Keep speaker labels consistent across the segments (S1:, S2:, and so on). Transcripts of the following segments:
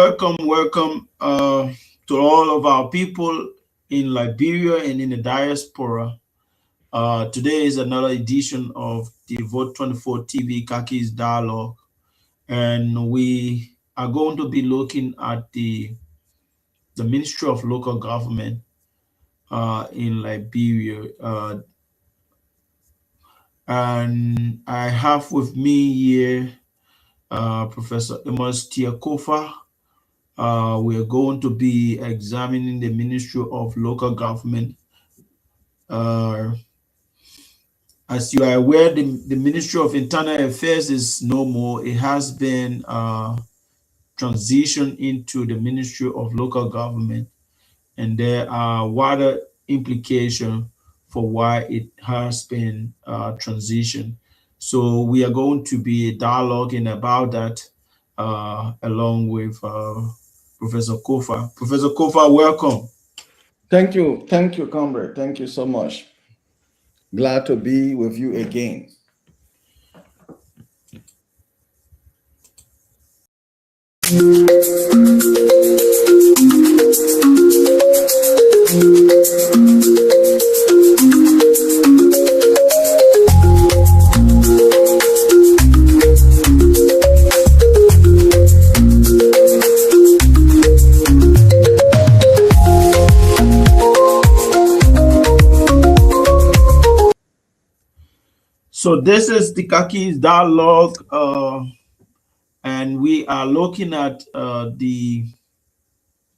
S1: Welcome to all of our people in Liberia and in the diaspora. Today is another edition of the Vote 24 TV Kakis Dialogue, and we are going to be looking at the Ministry of Local Government in Liberia. And I have with me here Professor Amos Tiakofa. We are going to be examining the Ministry of Local Government. As you are aware, the Ministry of Internal Affairs is no more. It has been transitioned into the Ministry of Local Government, and there are wider implications for why it has been transitioned. So we are going to be dialoguing about that along with Professor Kofa. Professor Kofa, welcome.
S2: Thank you, comrade. Thank you so much. Glad to be with you again.
S1: So this is the Kakis Dialogue, and we are looking at the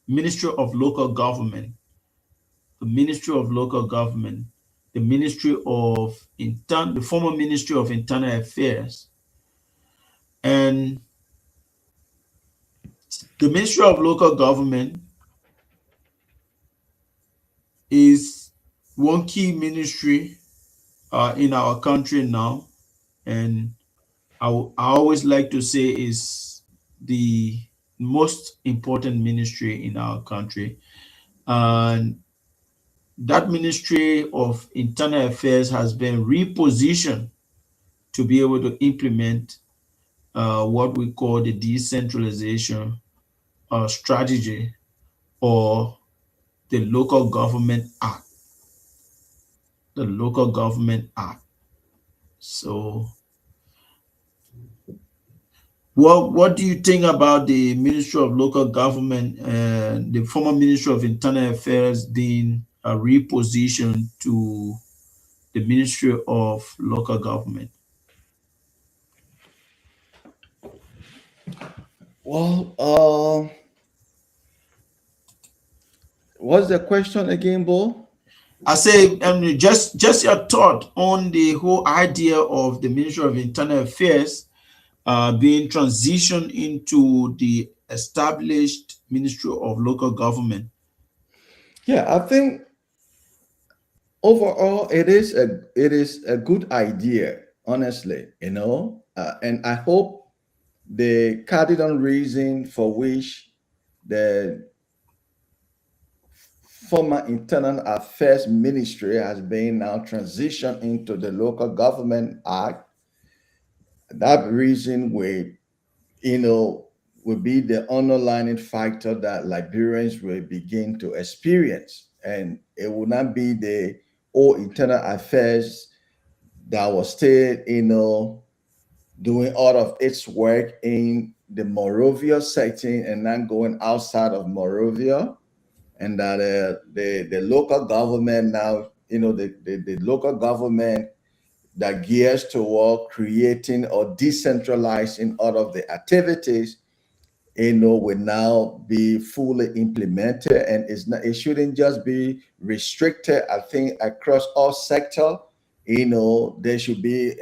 S1: Ministry of Local Government, the Ministry of Local Government, the Ministry of the former Ministry of Internal Affairs, and the Ministry of Local Government is one key ministry in our country now, and I always like to say is the most important ministry in our country. And that Ministry of Internal Affairs has been repositioned to be able to implement what we call the decentralization strategy, or the Local Government Act. The Local Government Act. So what do you think about the Ministry of Local Government and the former Ministry of Internal Affairs being repositioned to the Ministry of Local Government?
S2: Well, what's the question again, Bo?
S1: I say, just your thought on the whole idea of the Ministry of Internal Affairs being transitioned into the established Ministry of Local Government.
S2: Yeah, I think overall it is a good idea, honestly, and I hope the cardinal reason for which the former Internal Affairs Ministry has been now transitioned into the Local Government Act, that reason will be the underlying factor that Liberians will begin to experience. And it will not be the all internal affairs that was still, doing all of its work in the Morovia setting and not going outside of Morovia, and that the local government now, the local government that gears toward creating or decentralizing all of the activities, will now be fully implemented, and it shouldn't just be restricted. I think across all sector, there should be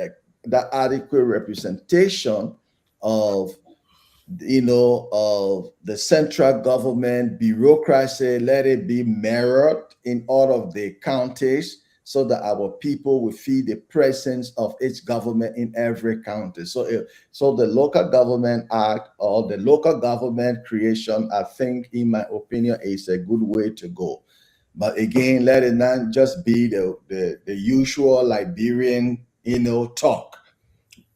S2: that adequate representation of of the central government bureaucracy. Let it be mirrored in all of the counties so that our people will feel the presence of its government in every county. So the local government act or the local government creation, I think, in my opinion, is a good way to go. But again, let it not just be the usual Liberian, talk.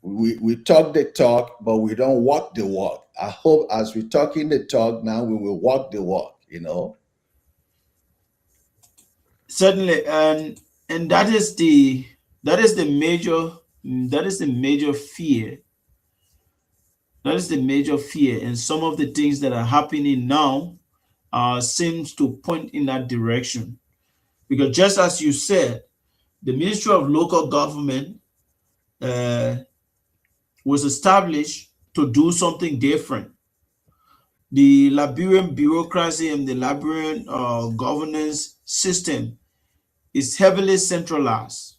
S2: We talk the talk, but we don't walk the walk. I hope as we talking the talk now, we will walk the walk.
S1: Certainly, and that is the major fear. That is the major fear, and some of the things that are happening now seems to point in that direction. Because just as you said, the Ministry of Local Government uh, was established to do something different. The Liberian bureaucracy and the Liberian governance system is heavily centralized,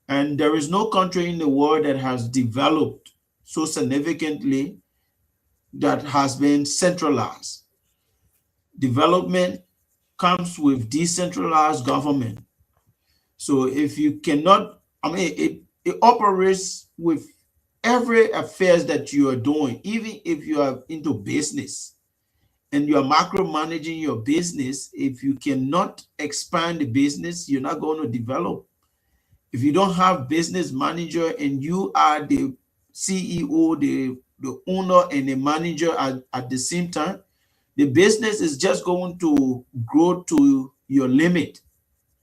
S1: and there is no country in the world that has developed so significantly that has been centralized. Development comes with decentralized government. So if you cannot, I mean, it operates with every affairs that you are doing, even if you are into business and you are macro-managing your business. If you cannot expand the business, you're not going to develop. If you don't have business manager and you are the CEO, the owner and the manager at the same time, the business is just going to grow to your limit.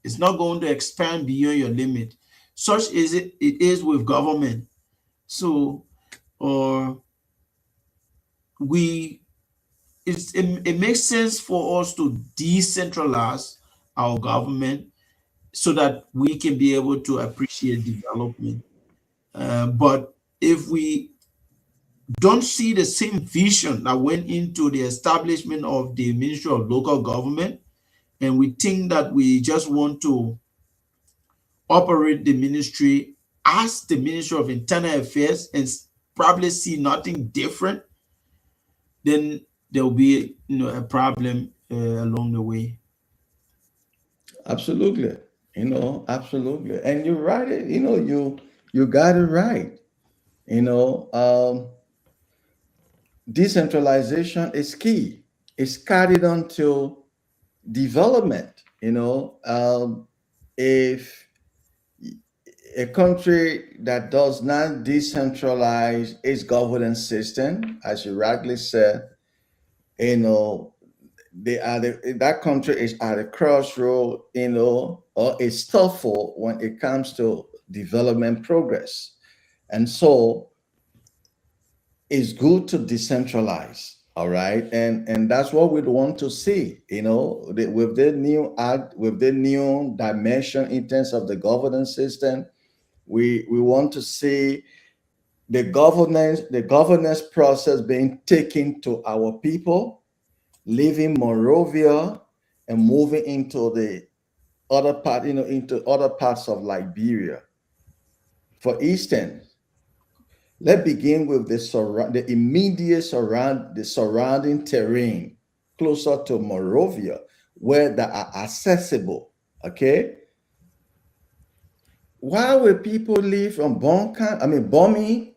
S1: It's not going to expand beyond your limit. Such is it is with government. So uh, we it makes sense for us to decentralize our government so that we can be able to appreciate development. But if we don't see the same vision that went into the establishment of the Ministry of Local Government, and we think that we just want to operate the ministry as the Ministry of Internal Affairs and probably see nothing different, then there will be a problem along the way.
S2: Absolutely. Absolutely. And you're right. You got it right. You know, um, Decentralization is key. It's carried on to development. If a country that does not decentralize its governance system, as you rightly said, you know, that country is at a crossroad, or it's thoughtful when it comes to development progress. And so it's good to decentralize. All right. And that's what we'd want to see, with the new act, with the new dimension in terms of the governance system. We want to see the governance process being taken to our people, leaving Morovia and moving into the other part, into other parts of Liberia. For instance, let's begin with the immediate surrounding terrain closer to Morovia, where they are accessible. Okay, why will people leave from Bomi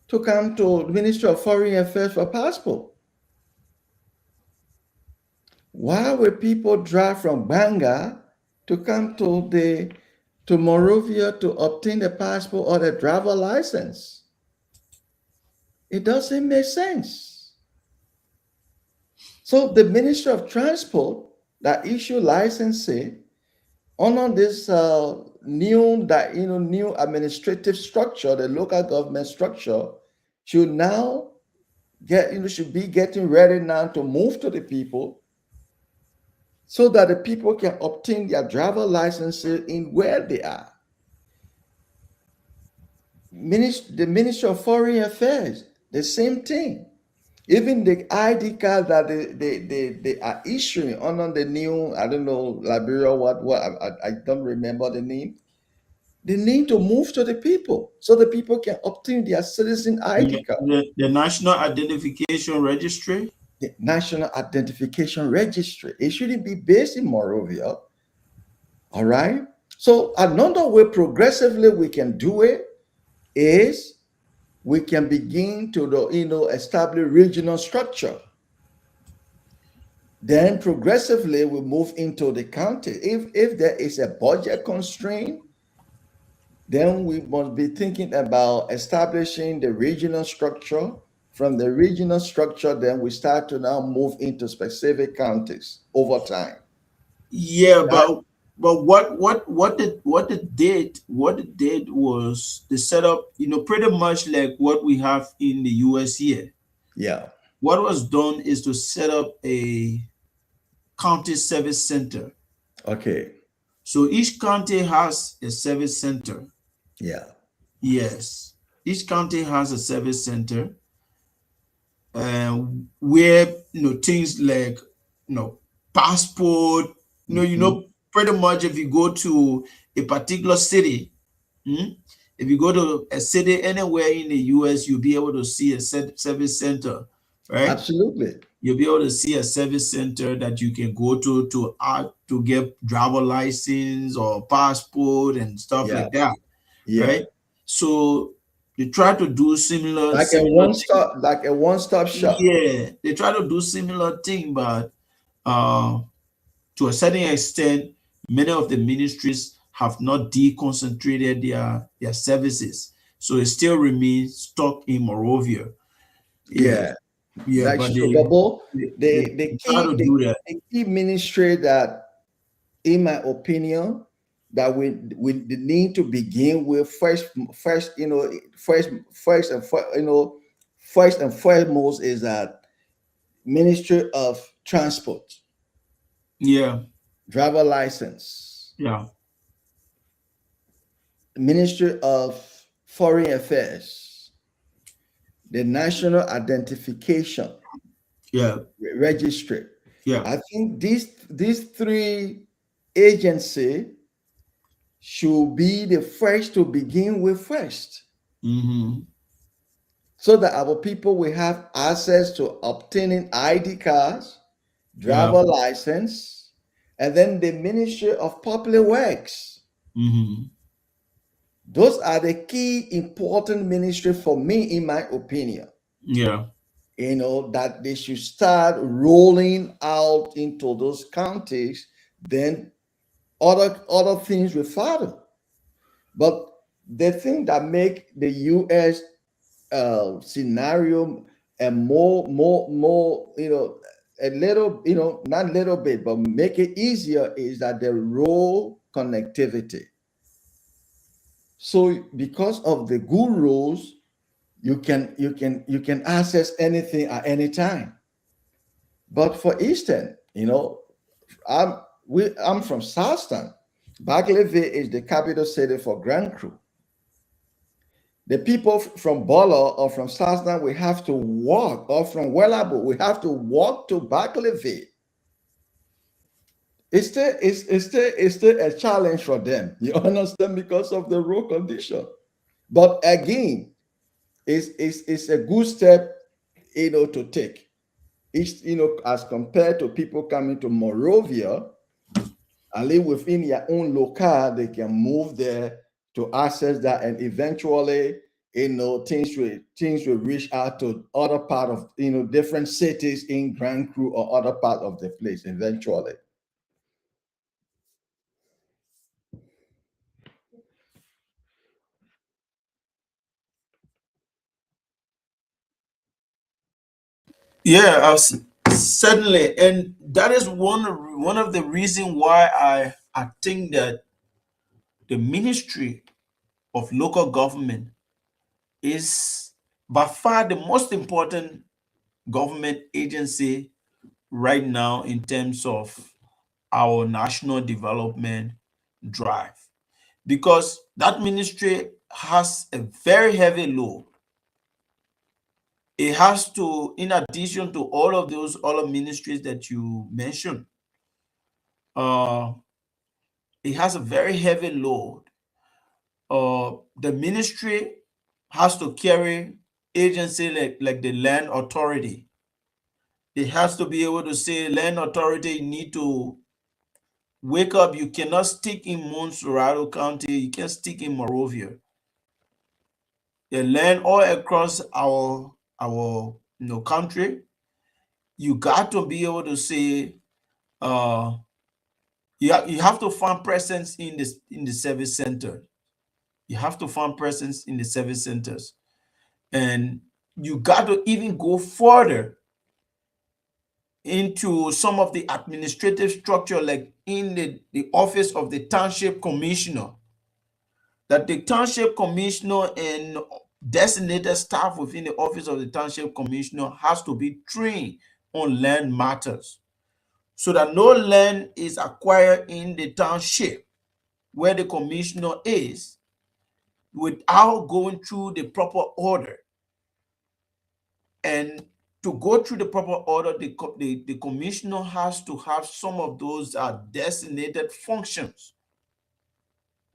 S2: to come to the Ministry of Foreign Affairs for passport? Why will people drive from Banga to come to Morovia to obtain a passport or a driver license? It doesn't make sense. So the Ministry of Transport that issue licensing under this new administrative structure, the local government structure should now should be getting ready now to move to the people so that the people can obtain their driver licenses in where they are. The Ministry of Foreign Affairs, the same thing. Even the ID card that they are issuing under the new, I don't know, Liberia, I don't remember the name. They need to move to the people so the people can obtain their citizen ID card.
S1: The National Identification Registry.
S2: The National Identification Registry. It shouldn't be based in Monrovia. All right. So another way progressively we can do it is we can begin to establish regional structure. Then progressively we move into the county. If there is a budget constraint, then we must be thinking about establishing the regional structure. From the regional structure, then we start to now move into specific counties over time.
S1: Yeah, but what it did was they set up, pretty much like what we have in the US here.
S2: Yeah.
S1: What was done is to set up a county service center.
S2: Okay.
S1: So each county has a service center.
S2: Yeah.
S1: Yes. Each county has a service center. Where things like passport, pretty much if you go to a particular city, if you go to a city anywhere in the US, you'll be able to see a service center, right?
S2: Absolutely.
S1: You'll be able to see a service center that you can go to get driver license or passport and stuff like that, right? So they try to do similar
S2: a one-stop shop.
S1: Yeah, they try to do similar thing, but to a certain extent, many of the ministries have not deconcentrated their services, so it still remains stuck in Monrovia.
S2: Yeah.
S1: But
S2: the key ministry that, in my opinion, that we need to begin with first and foremost is that Ministry of Transport.
S1: Yeah.
S2: Driver license.
S1: Yeah.
S2: Ministry of Foreign Affairs. The National Identification.
S1: Yeah.
S2: Registry.
S1: Yeah.
S2: I think these three agencies should be the first to begin with first. So that our people will have access to obtaining ID cards, driver license, and then the Ministry of Public Works. Those are the key important ministry for me, in my opinion.
S1: Yeah.
S2: That they should start rolling out into those counties, then other things will follow. But the thing that make the US scenario and more, a little, not little bit, but make it easier is that the road connectivity. So because of the good roads, you can access anything at any time. But for Eastern, I'm from Southtown. Barclayville is the capital city for Grand Crew. The people from Bola or from Southtown, we have to walk, or from Wellabo, we have to walk to Barclayville. It's still a challenge for them. You understand, because of the road condition. But again, it's a good step, to take. It's, as compared to people coming to Monrovia and live within their own locale, they can move there to access that, and eventually, things will reach out to other part of, different cities in Grand Crew or other part of the place eventually.
S1: Yeah, certainly, and that is one of the reasons why I think that the Ministry of Local Government is by far the most important government agency right now in terms of our national development drive, because that ministry has a very heavy load. It has to, in addition to all of those other ministries that you mentioned, uh, it has a very heavy load. The ministry has to carry agency like the land authority. It has to be able to say, land authority, you need to wake up. You cannot stick in Montserrado County. You can't stick in Morovia. The land all across our country, you got to be able to say, uh, you have to find presence in the service center. You have to find presence in the service centers, and you got to even go further into some of the administrative structure, like in the office of the township commissioner, that the township commissioner and designated staff within the office of the township commissioner has to be trained on land matters, so that no land is acquired in the township where the commissioner is without going through the proper order. And to go through the proper order, the commissioner has to have some of those designated functions.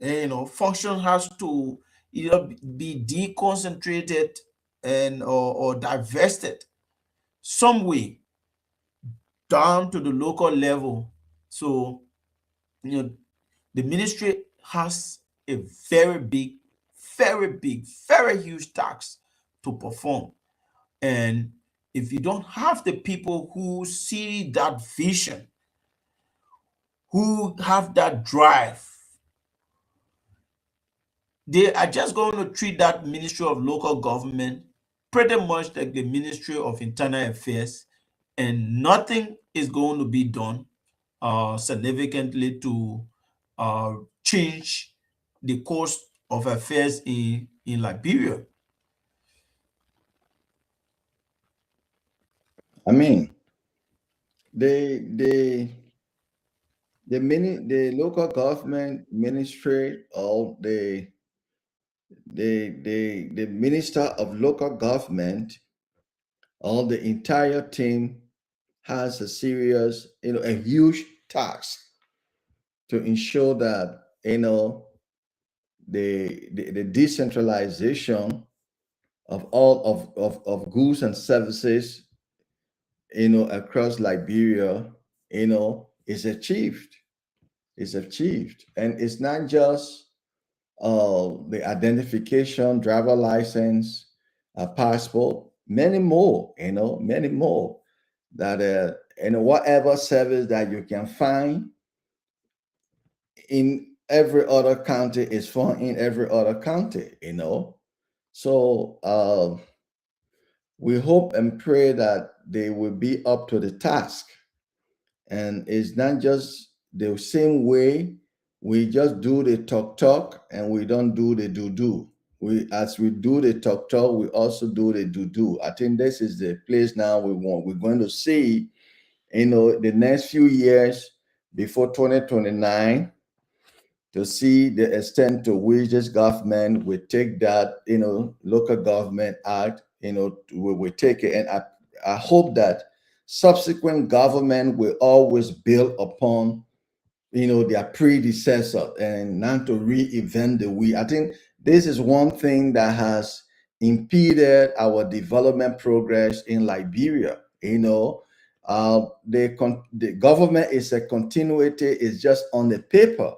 S1: And, function has to either be deconcentrated and or divested some way down to the local level. So, the ministry has a very big, very big, very huge task to perform. And if you don't have the people who see that vision, who have that drive, they are just going to treat that Ministry of Local Government pretty much like the Ministry of Internal Affairs, and nothing is going to be done significantly to change the course of affairs in Liberia.
S2: I mean, the the local government ministry, or the minister of local government, or the entire team has a serious, a huge task to ensure that the decentralization of all of goods and services, across Liberia, is achieved. Is achieved. And it's not just the identification, driver license, passport, many more, many more, that whatever service that you can find in every other county is found in every other county. So we hope and pray that they will be up to the task. And it's not just the same way we just do the talk and we don't do the do. As we do the talk, we also do the do. I think this is the place now we're going to see, the next few years before 2029, to see the extent to which this government will take that, local government act, we take it. And I hope that subsequent government will always build upon, their predecessor, and not to reinvent the wheel. I think this is one thing that has impeded our development progress in Liberia. The government is a continuity, it's just on the paper,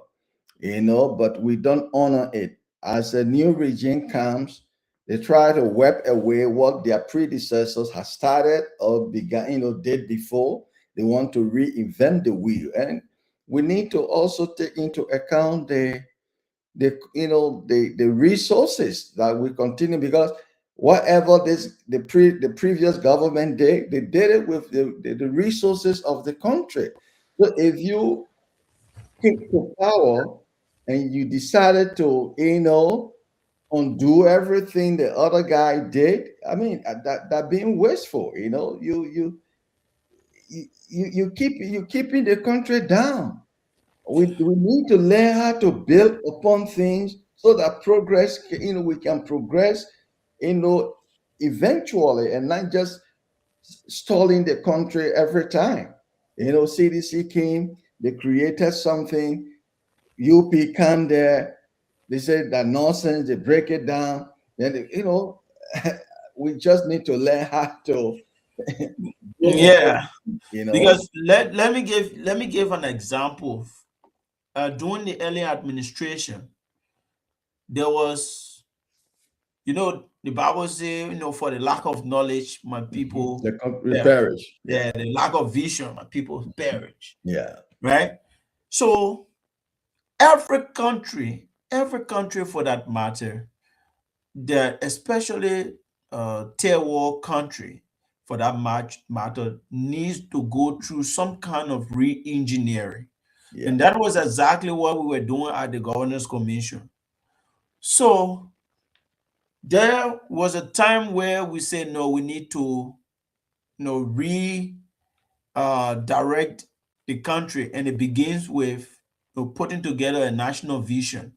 S2: but we don't honor it. As a new regime comes, they try to wipe away what their predecessors have started or began, did before. They want to reinvent the wheel. And we need to also take into account the resources that we continue, because whatever the previous government did, they did it with the resources of the country. So if you keep to power and you decided to, undo everything the other guy did. I mean, that being wasteful. You keeping the country down. We need to learn how to build upon things so that progress, we can progress, eventually, and not just stalling the country every time. CDC came, they created something, UP come there, they said that nonsense, they break it down. Then, we just need to learn how to build upon,
S1: Yeah,
S2: you know.
S1: because let me give an example. During the early administration, there was, the Bible says, for the lack of knowledge, my people
S2: The country
S1: perish.
S2: perish. Yeah.
S1: Yeah, the lack of vision, my people perish.
S2: Yeah.
S1: Right? So every country for that matter, that especially tier world country for that matter, needs to go through some kind of re-engineering.
S2: Yeah.
S1: And that was exactly what we were doing at the Governors Commission. So there was a time where we said, no, we need to, re direct the country, and it begins with, putting together a national vision.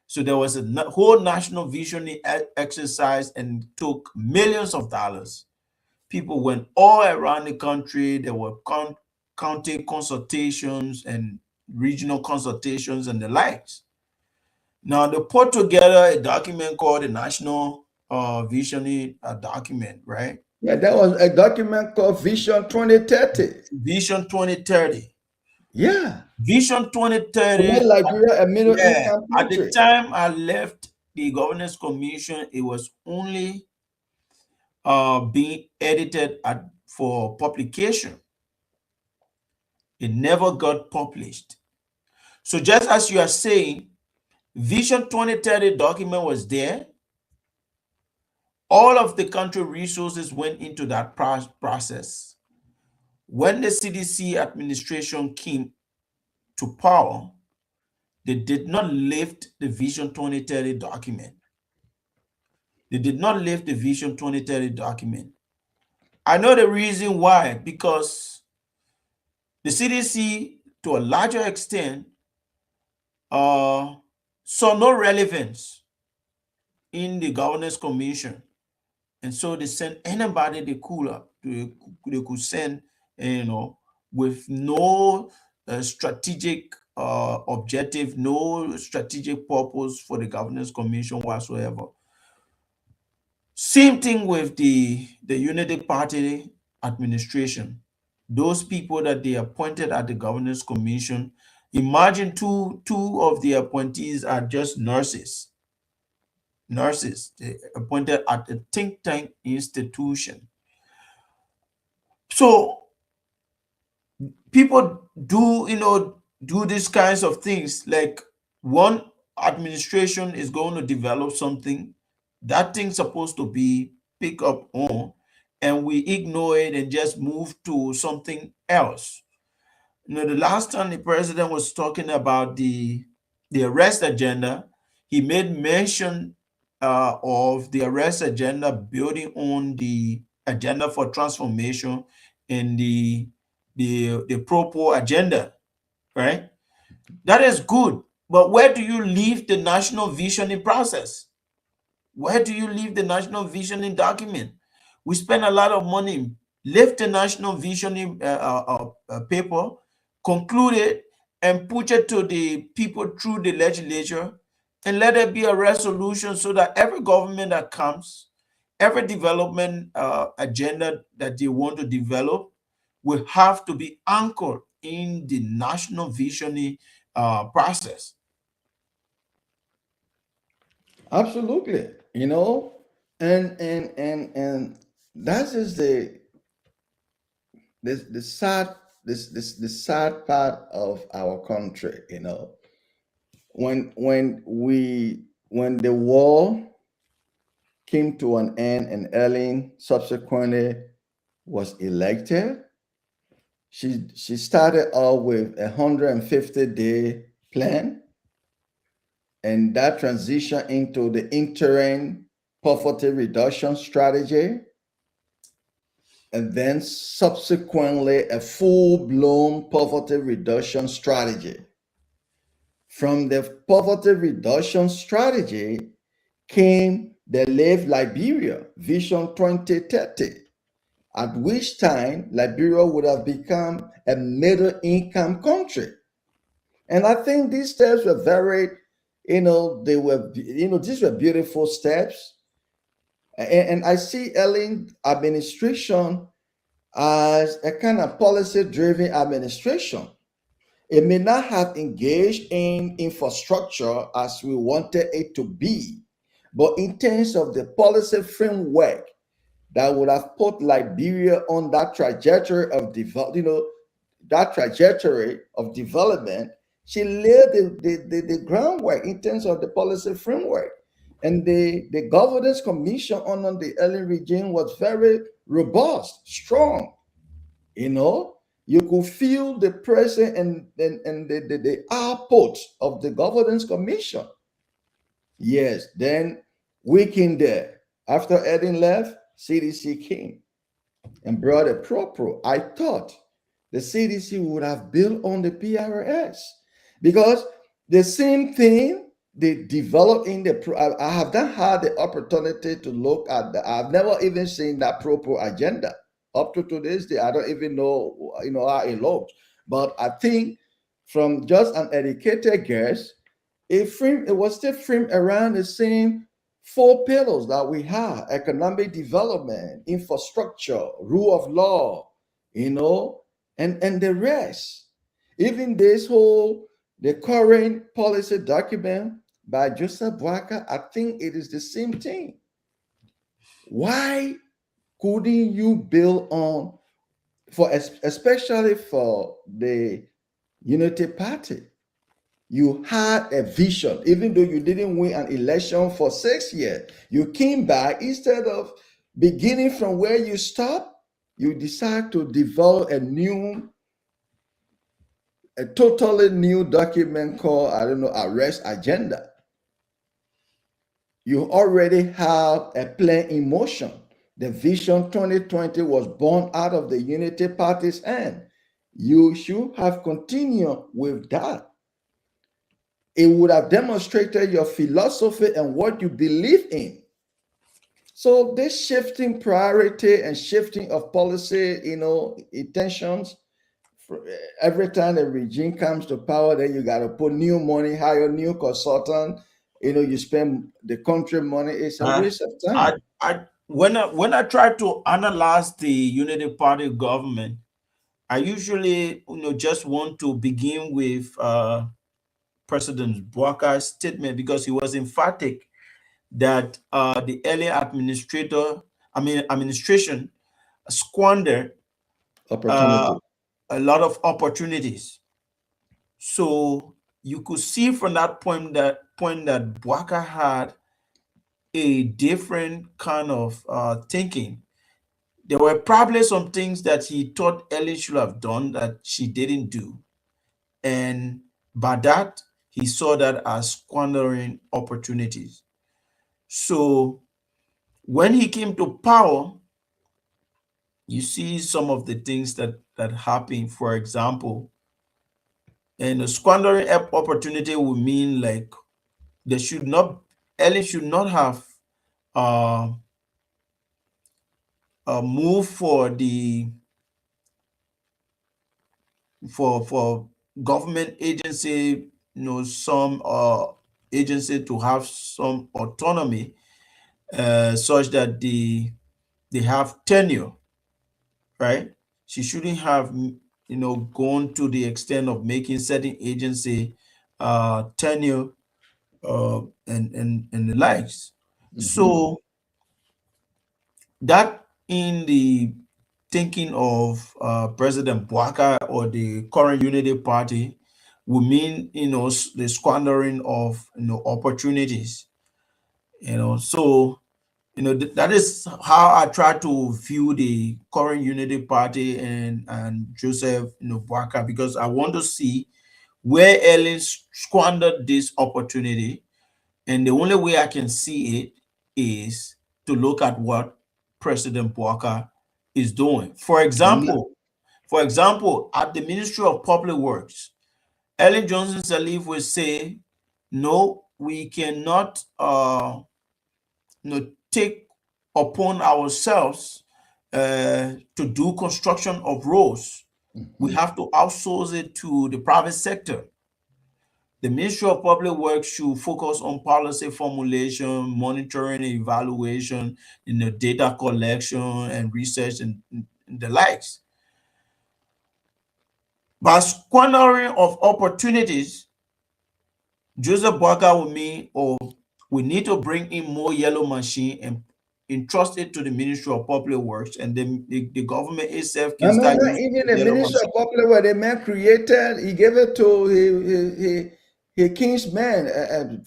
S1: So there was a whole national visioning exercise, and took millions of dollars. People went all around the country. There were county consultations and regional consultations and the likes. Now they put together a document called the National Visioning Document, right?
S2: Yeah, that was a document called Vision 2030.
S1: Vision 2030.
S2: Yeah.
S1: Vision
S2: To
S1: 2030.
S2: make Nigeria a middle
S1: Yeah,
S2: income
S1: at the
S2: country.
S1: time I left the Governance Commission, it was only being edited for publication. It never got published. So just as you are saying, Vision 2030 document was there. All of the country resources went into that process. When the CDC administration came to power, they did not lift the Vision 2030 document. They did not lift the Vision 2030 document. I know the reason why, because the CDC, to a larger extent, saw no relevance in the Governance Commission. And so they sent anybody they could send, with no strategic objective, no strategic purpose for the Governance Commission whatsoever. Same thing with the Unity Party administration. Those people that they appointed at the Governance Commission, imagine two of the appointees are just nurses. Nurses they appointed at a think tank institution. So people do these kinds of things, like one administration is going to develop something, that thing's supposed to be pick up on, and we ignore it and just move to something else. The last time the president was talking about the arrest agenda, he made mention of the arrest agenda building on the agenda for transformation and the pro-poor agenda, right? That is good, but where do you leave the national visioning process? Where do you leave the national visioning document? We spend a lot of money, lift the national visioning paper, conclude it, and push it to the people through the legislature, and let it be a resolution so that every government that comes, every development agenda that they want to develop, will have to be anchored in the national visioning process.
S2: Absolutely. And that is the sad the sad part of our country. When the war came to an end and Ellen subsequently was elected, she started off with a 150-day plan, and that transition into the interim poverty reduction strategy, and then subsequently a full-blown poverty reduction strategy. From the poverty reduction strategy came the Live Liberia Vision 2030, at which time Liberia would have become a middle income country. And I think these steps were very, these were beautiful steps. And I see Ellen administration as a kind of policy-driven administration. It may not have engaged in infrastructure as we wanted it to be, but in terms of the policy framework that would have put Liberia on that trajectory of development, she laid the groundwork in terms of the policy framework. And the governance commission under the Ellen regime was very robust, strong. You could feel the presence and the output of the governance commission. Yes, then we came there. After Eden left, CDC came and brought a pro. I thought the CDC would have built on the PRS because the same thing they developed in the I have not had the opportunity to look at I've never even seen that pro agenda. Up to today's day, I don't even know, how it looks. But I think from just an educated guess, it was still framed around the same 4 pillars that we have: economic development, infrastructure, rule of law, and the rest. Even the current policy document by Joseph Boakai, I think it is the same thing. Why couldn't you build on, especially for the Unity Party? You had a vision, even though you didn't win an election for 6 years. You came back, instead of beginning from where you stopped, you decide to develop a totally new document called, Arrest Agenda. You already have a plan in motion. The Vision 2020 was born out of the Unity Party's hand. You should have continued with that. It would have demonstrated your philosophy and what you believe in. So this shifting priority and shifting of policy, intentions, every time the regime comes to power, then you got to put new money, hire new consultant. You spend the country money. It's a waste of time.
S1: When I try to analyze the Unity Party government, I usually just want to begin with President Boakai's statement, because he was emphatic that the earlier administration squandered a lot of opportunities. So you could see from that point that Boakai had a different kind of thinking. There were probably some things that he thought Ellen should have done that she didn't do, and by that he saw that as squandering opportunities. So when he came to power, you see some of the things that happened. For example, and a squandering opportunity would mean like Ellen should not have moved for government agency, some agency to have some autonomy, such that they have tenure, right? She shouldn't have gone to the extent of making certain agency tenure and the likes. So that, in the thinking of President Boakai or the current Unity Party, would mean the squandering of opportunities. So that is how I try to view the current Unity Party and Joseph Boakai, because I want to see where Ellen squandered this opportunity, And the only way I can see it is to look at what President Bouaka is doing. For example, at the Ministry of Public Works, Ellen Johnson Sirleaf will say, no, we cannot take upon ourselves to do construction of roads. We have to outsource it to the private sector. The Ministry of Public Works should focus on policy formulation, monitoring, and evaluation, data collection and research and the likes. By squandering of opportunities, Joseph Bouaka will mean, we need to bring in more yellow machine and entrust it to the Ministry of Public Works, and then the government itself can start
S2: No,
S1: using
S2: even
S1: the
S2: the
S1: yellow
S2: Minister
S1: machine.
S2: of Popular Works, the man created, he gave it to his king's man,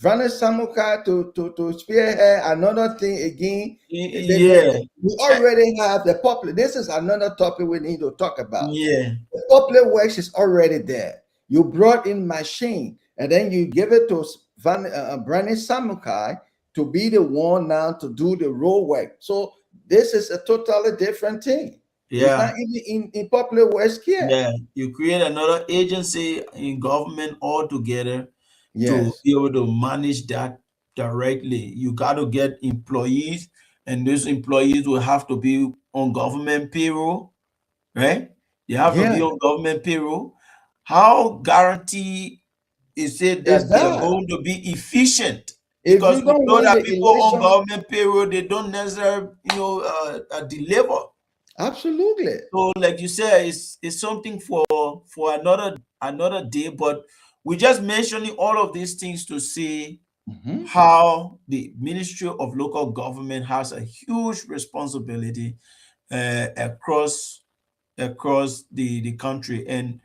S2: Vanes Samuka, to spearhead another thing again.
S1: Yeah,
S2: We already have the public. This is another topic we need to talk about.
S1: yeah,
S2: The public works is already there. You brought in machine, and then you give it to Brandon Samukai to be the one now to do the road work. So this is a totally different thing. It's
S1: yeah.
S2: not even in public works here.
S1: Yeah, you create another agency in government altogether to
S2: Yes.
S1: be able to manage that directly. You got to get employees, and those employees will have to be on government payroll, right? They have to
S2: Yeah.
S1: be on government payroll. How guarantee is it
S2: Is
S1: that they are
S2: that
S1: going to be efficient?
S2: if
S1: Because
S2: you
S1: we
S2: don't
S1: know
S2: win
S1: that
S2: the
S1: people on
S2: election?
S1: government payroll, they don't necessarily, deliver.
S2: Absolutely.
S1: So, like you said, it's something for another day. But we just mentioning all of these things to see
S2: Mhm.
S1: how the Ministry of Local Government has a huge responsibility across the country. And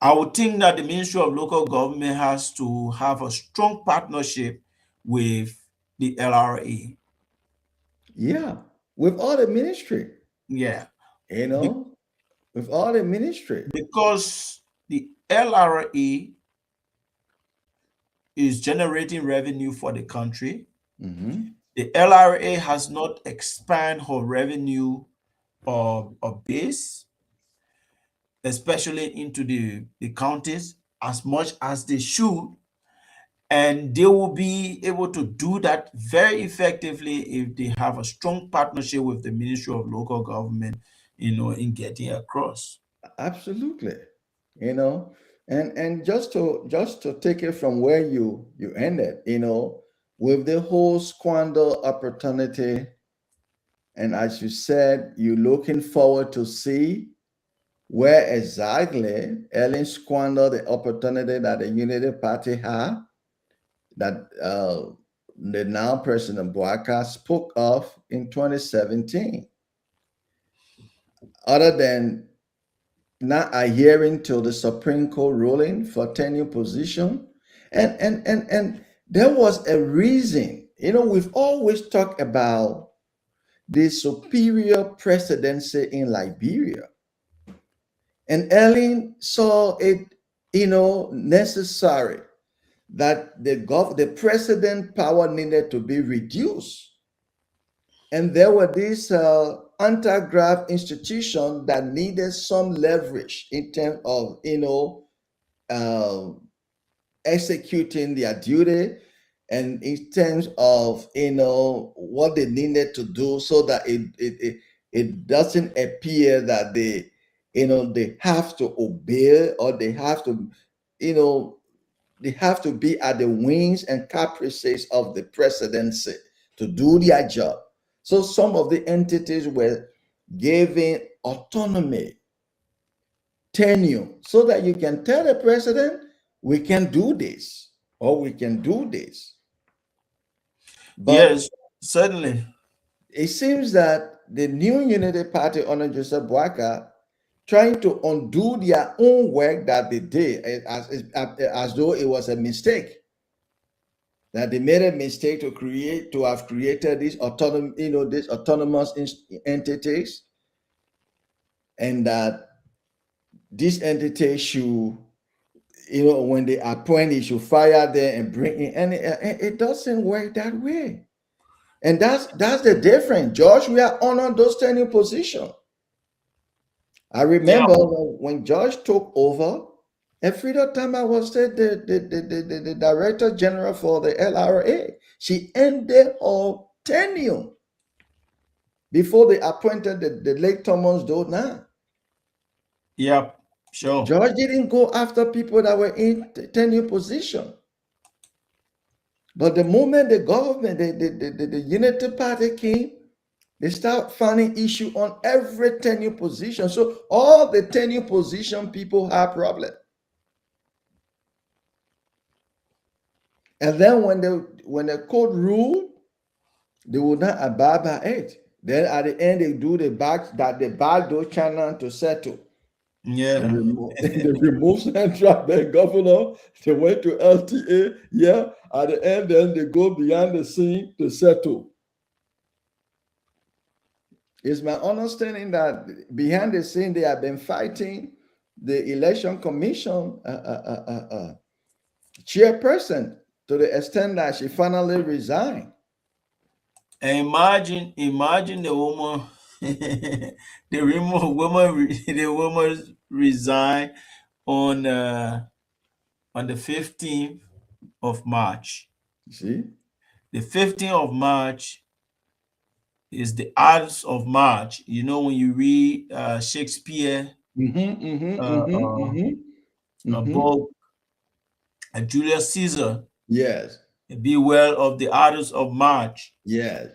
S1: I would think that the Ministry of Local Government has to have a strong partnership with the LRA.
S2: Yeah. With all the ministry,
S1: Yeah,
S2: you
S1: be-
S2: know, with all the ministry.
S1: because the LRA is generating revenue for the country.
S2: Mhm.
S1: The LRA has not expanded her revenue base, especially into the counties, as much as they should. And they will be able to do that very effectively if they have a strong partnership with the Ministry of Local Government, in getting across.
S2: Absolutely. You know, and just to take it from where you ended, with the whole squander opportunity, and as you said, you're looking forward to see where exactly Ellen squandered the opportunity that the Unity Party had, that the now President Bouaka spoke of in 2017. Other than not adhering to the Supreme Court ruling for tenure position, and there was a reason. We've always talked about the superior presidency in Liberia, and Ellen saw it, necessary that the president power needed to be reduced, and there were these anti-graft institutions that needed some leverage in terms of uh, executing their duty, and in terms of what they needed to do, so that it doesn't appear that they have to obey, or they have to you know they have to be at the whims and caprices of the presidency to do their job. So some of the entities were given autonomy, tenure, so that you can tell the president, we can do this, or we can do this. But
S1: Yes, certainly.
S2: it seems that the new Unity Party under Joseph Boakai trying to undo their own work that they did, as though it was a mistake, that they made a mistake to have created these autonomous entities, and that these entities should when they appoint, he should fire them and bring in, and it doesn't work that way. And that's the difference. George, we are honoring those tenure positions. I
S1: Yeah.
S2: remember when George took over, every time I was the director general for the LRA, she ended her tenure before they appointed the late Thomas Dodna.
S1: Yeah. Sure.
S2: George didn't go after people that were in tenure position. But the moment the government, the Unity Party came, they start finding issue on every tenure position. So all the tenure position people have problem. And then when the court ruled, they would not abide by it. Then at the end, they do the backdoor channel to settle.
S1: Yeah.
S2: They remove central bank governor. They went to LTA. Yeah. At the end, then they go behind the scene to settle. It's my understanding that behind the scene they have been fighting the election commission chairperson to the extent that she finally resigned.
S1: And imagine the woman, the woman resigned on the 15th of March.
S2: See?
S1: The 15th of March is the Ides of March. You know, when you read Shakespeare book, Julius Caesar,
S2: Yes.
S1: beware of the Ides of March.
S2: Yes.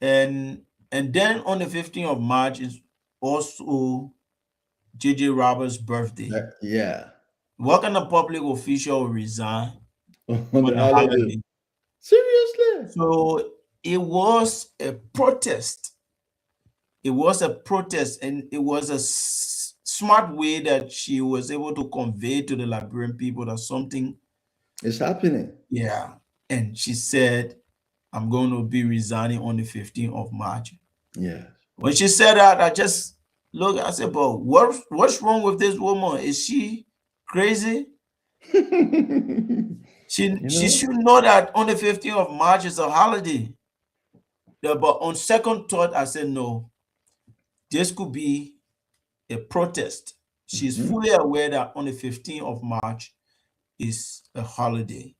S1: And then on the 15th of March is also J.J. Roberts' birthday.
S2: Yeah.
S1: What kind of public official will resign
S2: On the holiday? Seriously?
S1: So it was a protest. It was a protest, and it was a smart way that she was able to convey to the Liberian people that something
S2: is happening.
S1: Yeah. And she said, I'm going to be resigning on the 15th of March.
S2: Yeah.
S1: When she said that, I just looked, I said, but what's wrong with this woman? Is she crazy? She should know that on the 15th of March is a holiday. Yeah, but on second thought, I said, no, this could be a protest. She's fully aware that on the 15th of March is a holiday.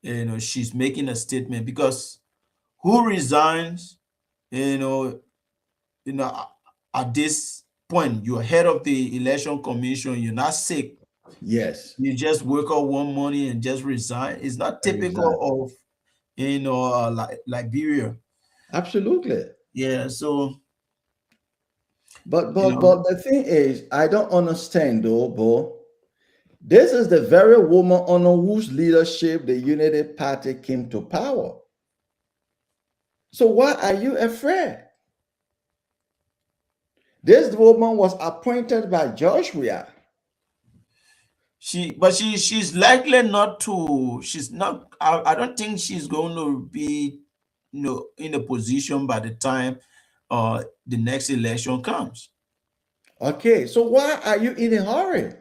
S1: You know, she's making a statement because who resigns, you know, at this point, you're head of the election commission, you're not sick.
S2: Yes.
S1: You just wake up one morning and just resign. It's not typical of, Liberia.
S2: Absolutely.
S1: Yeah, so.
S2: But the thing is, I don't understand though, Bo. This is the very woman under whose leadership the Unity Party came to power. So why are you afraid? This woman was appointed by Joshua.
S1: She's likely not to. She's not. I don't think she's going to be, in a position by the time the next election comes.
S2: Okay, so why are you in a hurry?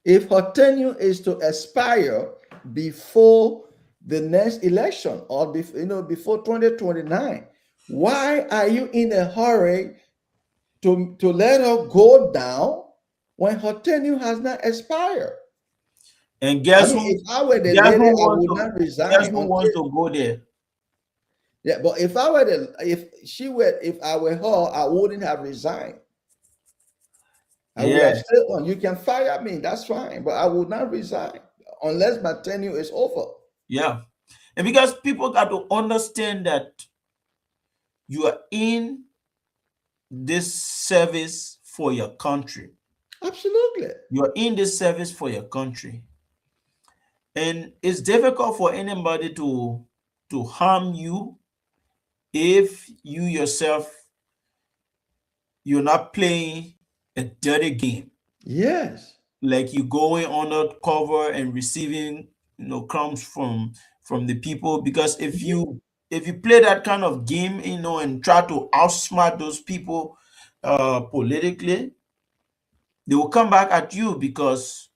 S2: If her tenure is to expire before the next election or before 2029, why are you in a hurry to let her go down when her tenure has not expired?
S1: And guess who?
S2: If I were the lady, I would not resign.
S1: Guess who wants to go there?
S2: Yeah, but if I were her, I wouldn't have resigned. I would have stayed on. You can fire me, that's fine, but I would not resign unless my tenure is over.
S1: Yeah, and because people got to understand that you are in this service for your country.
S2: Absolutely.
S1: You are in this service for your country. And it's difficult for anybody to harm you if you yourself, you're not playing a dirty game.
S2: Yes.
S1: Like you going under cover and receiving, crumbs from the people. Because if you play that kind of game, and try to outsmart those people politically, They will come back at you because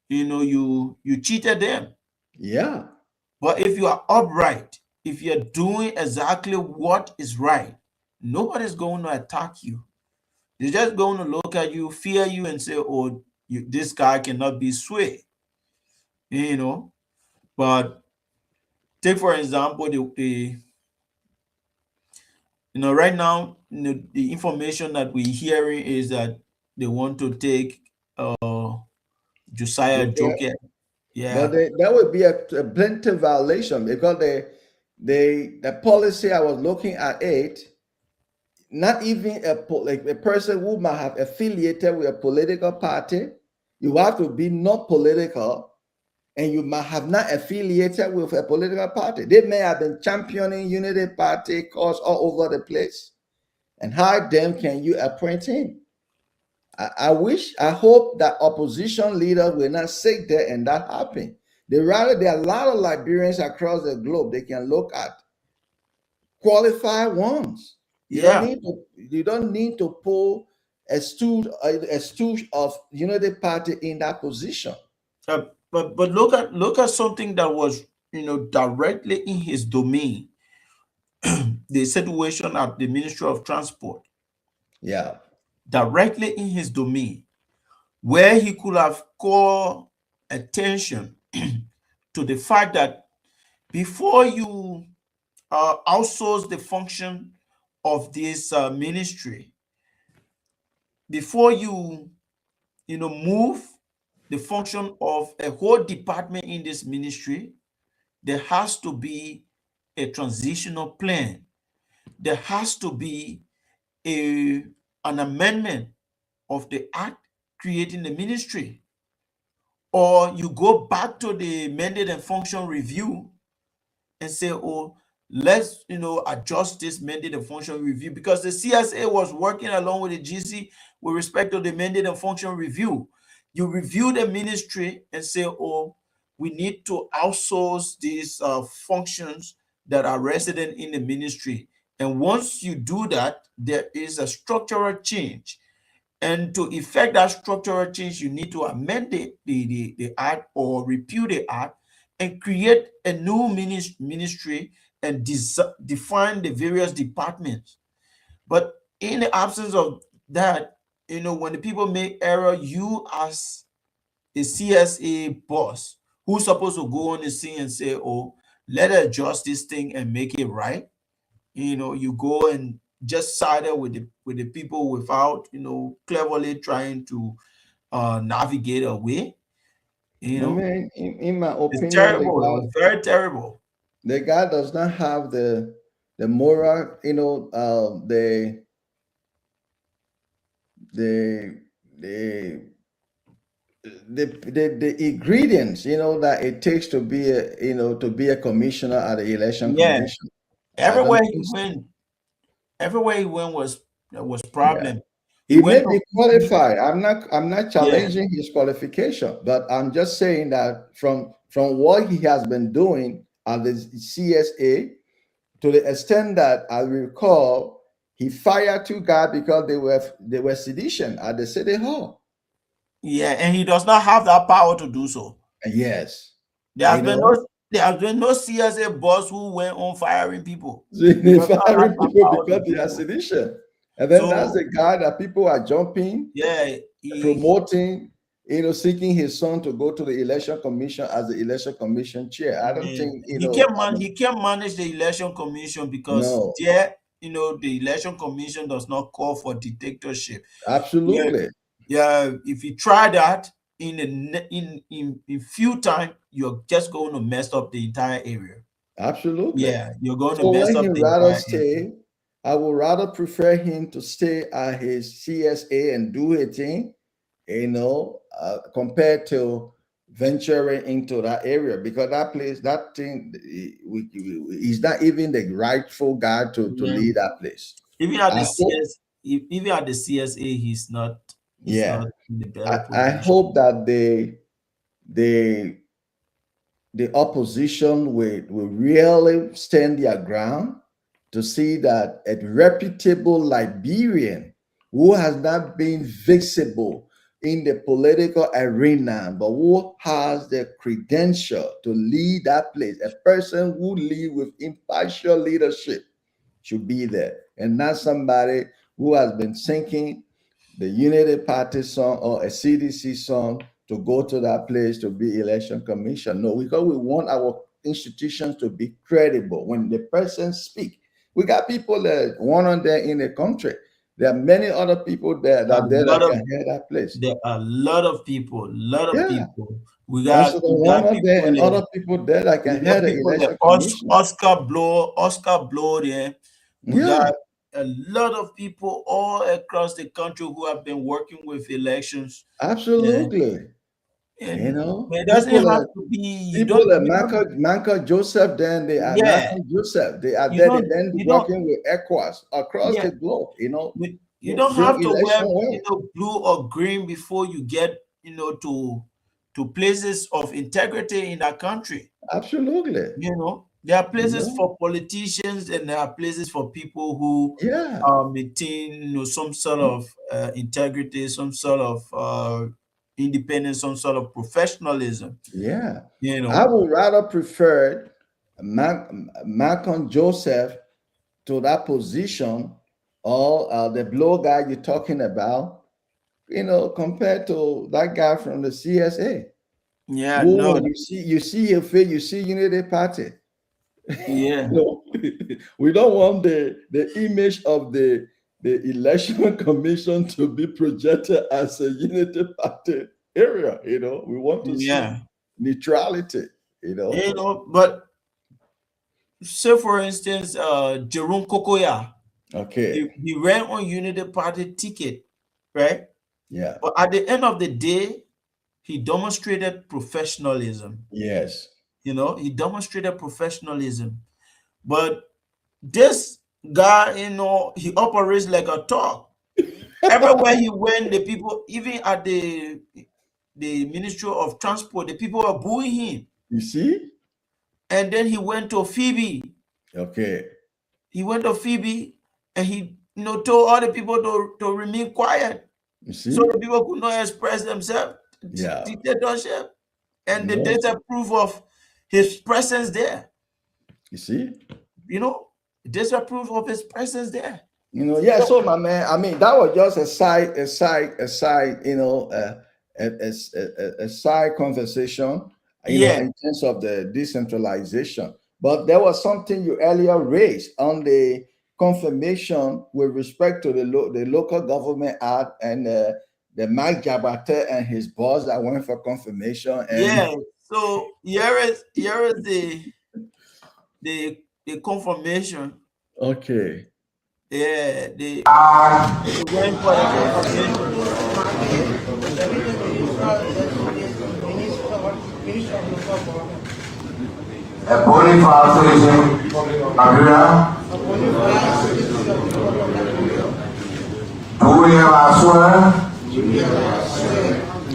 S1: you cheated them.
S2: Yeah.
S1: But if you are upright, if you're doing exactly what is right, nobody's going to attack you. They're just going to look at you, fear you, and say, "Oh, this guy cannot be swayed." You know. But take for example right now, the information that we're hearing is that they want to take Josiah
S2: Yeah.
S1: Joker.
S2: But
S1: Yeah,
S2: that would be a blatant violation because the policy I was looking at it, not even like a person who might have affiliated with a political party, you have to be not political, and you might have not affiliated with a political party. They may have been championing unity party cause all over the place. And how then can you appoint him? I hope that opposition leaders will not sit there and that happen. There are a lot of Liberians across the globe they can look at, qualified ones.
S1: yeah.
S2: You don't need to pull a stooge of Unity Party in that position.
S1: But look at something that was directly in his domain. The situation at the Ministry of Transport,
S2: Yeah.
S1: directly in his domain, where he could have called attention to the fact that before you outsource the function of this ministry, before you move the function of a whole department in this ministry, there has to be a transitional plan. There has to be an amendment of the act creating the ministry, or you go back to the mandate and function review and say, "Oh, let's adjust this mandate and function review," because the CSA was working along with the GC with respect to the mandate and function review. You review the ministry and say, "Oh, we need to outsource these functions that are resident in the ministry." And once you do that, there is a structural change. And to effect that structural change, you need to amend the act or repeal the act and create a new ministry and define the various departments. But in the absence of that, when the people make error, you as a CSA boss who's supposed to go on the scene and say, "Oh, let us adjust this thing and make it right," you go and just sided with the people without cleverly trying to navigate away. you
S2: I
S1: know
S2: mean, in my
S1: it's
S2: opinion,
S1: terrible. It was very terrible.
S2: the guy does not have the moral, the the the ingredients, that it takes to be a commissioner at the election
S1: Yeah,
S2: commission. I
S1: everywhere
S2: don't
S1: he
S2: think so.
S1: went everywhere he went was
S2: Yeah.
S1: problem. He
S2: He
S1: went
S2: may
S1: to
S2: be qualified. I'm not
S1: yeah,
S2: challenging his qualification, but I'm just saying that from what he has been doing at the CSA, to the extent that I recall, he fired two guys because they were sedition at the city hall.
S1: yeah, and he does not have that power to do so.
S2: Yes,
S1: There has
S2: you
S1: been
S2: know,
S1: no there has been no CSA boss who went on firing people. He
S2: they
S1: does not have
S2: firing
S1: that
S2: people
S1: power to
S2: because
S1: do
S2: they are
S1: so.
S2: sedition, and then that's
S1: So
S2: the guy that people are jumping,
S1: yeah, he
S2: promoting, seeking his son to go to the election commission as the election commission chair. I don't
S1: Yeah,
S2: think,
S1: he can't manage the election commission because
S2: no,
S1: the election commission does not call for dictatorship. Yeah,
S2: absolutely,
S1: yeah. If you try that in few time, you're just going to mess up the entire area.
S2: absolutely.
S1: Yeah, you're going to
S2: So
S1: mess
S2: let
S1: up
S2: him
S1: the
S2: rather
S1: entire area.
S2: stay. I would rather prefer him to stay at his CSA and do a thing, compared to venturing into that area, because that place, that thing, he's not even the rightful guy to
S1: Yeah,
S2: lead that place.
S1: even at the
S2: I hope,
S1: even at the CSA, he's
S2: yeah,
S1: not in the
S2: I,
S1: better
S2: I
S1: position.
S2: hope that they the opposition will really stand their ground to see that a reputable Liberian who has not been visible in the political arena, but who has the credential to lead that place. A person who lead with impartial leadership should be there, and not somebody who has been singing the Unity Party song or a CDC song to go to that place to be election commission. No, because we want our institutions to be credible. When the person speak, we got people that one on there in the country. There are many other people there
S1: A
S2: that
S1: lot of
S2: can hear that place.
S1: There are a lot of people,
S2: Yeah.
S1: We
S2: Also,
S1: got
S2: the one on there and
S1: people
S2: other people there that
S1: there.
S2: can
S1: We
S2: hear
S1: got
S2: the
S1: people there.
S2: election commission.
S1: Oscar Blow there. We
S2: Yeah,
S1: got a lot of people all across the country who have been working with elections.
S2: absolutely.
S1: And
S2: You know,
S1: it doesn't have to be.
S2: people like Michael Joseph, then they are
S1: Yeah.
S2: Michael Joseph. They are
S1: You
S2: there,
S1: don't.
S2: then
S1: You don't.
S2: working with ECOWAS across
S1: Yeah.
S2: the globe, you know.
S1: You don't have to wear,
S2: Election
S1: blue or green before you get, to places of integrity in that country.
S2: Absolutely.
S1: You know, there are places for politicians and there are places for people who
S2: Yeah.
S1: maintain, some sort of integrity, some sort of independence, some sort of professionalism.
S2: Yeah.
S1: You know,
S2: I would rather prefer Malcolm Joseph to that position, or the blow guy you're talking about, you know, compared to that guy from the CSA.
S1: yeah,
S2: Who,
S1: no,
S2: when you see your face, you see Unity Party.
S1: yeah,
S2: No, we don't want the image of the election commission to be projected as a Unity Party area. You know, we want to see neutrality. You know,
S1: but say for instance, Jerome Kokoya.
S2: Okay.
S1: He ran on Unity Party ticket, right?
S2: Yeah.
S1: But at the end of the day, he demonstrated professionalism.
S2: Yes.
S1: You know, he demonstrated professionalism. But this guy, he operates like a dog. Everywhere he went, the people, even at the Ministry of Transport, the people were booing him.
S2: You see?
S1: And then he went to Phoebe.
S2: Okay.
S1: He went to Phoebe and he told all the people to remain quiet.
S2: You see?
S1: So the people could not express themselves.
S2: Yeah.
S1: Dictatorship. And the data proof of his presence there.
S2: You see?
S1: Data proof of his presence there.
S2: Yeah. So my man, I mean, that was just a side, a side conversation, in terms of the decentralization. But there was something you earlier raised on the confirmation with respect to the local government act and the Mike Jabate and his boss that went for confirmation. And
S1: so here is the confirmation.
S2: Okay.
S1: Yeah, they went for the confirmation.
S3: A body for citizen, Nigeria. Do we have swear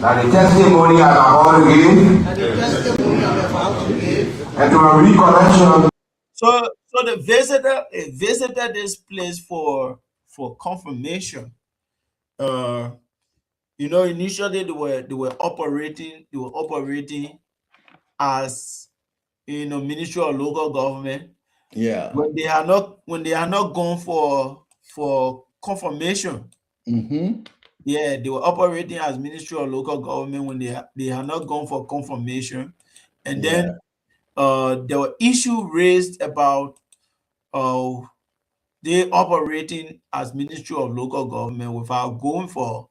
S3: that the testimony I am about to give and to a recollection.
S1: So the visited this place for confirmation. Initially they were operating as Ministry of Local Government.
S2: Yeah.
S1: When they are not gone for confirmation.
S2: Mm-hmm.
S1: Yeah, they were operating as Ministry of Local Government when they are not gone for confirmation. And then there were issues raised about they operating as Ministry of Local Government without going for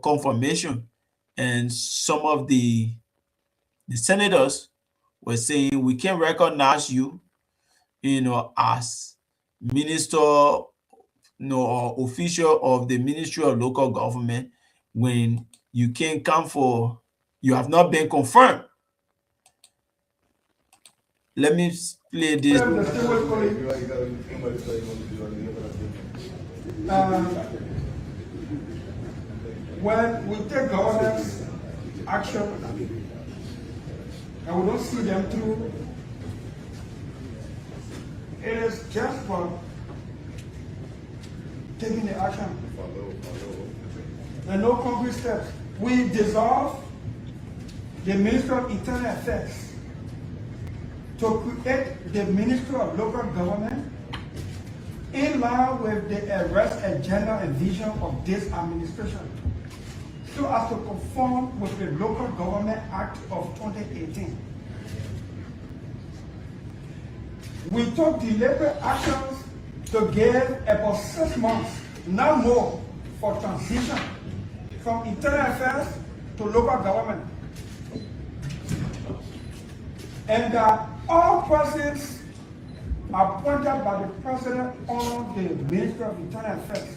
S1: confirmation. And some of the senators were saying, we can recognize you, as minister, or official of the Ministry of Local Government when you can't come for, you have not been confirmed. Let me play this.
S4: When we take governance action and we don't see them through, it is just for taking the action. and no concrete steps. We dissolve the Ministry of Internal Affairs to create the Ministry of Local Government in line with the arrest agenda and vision of this administration, so as to conform with the Local Government Act of 2018. We took deliberate actions to give about 6 months, not more, for transition from internal affairs to local government. And that all persons appointed by the president on the Ministry of Internal Affairs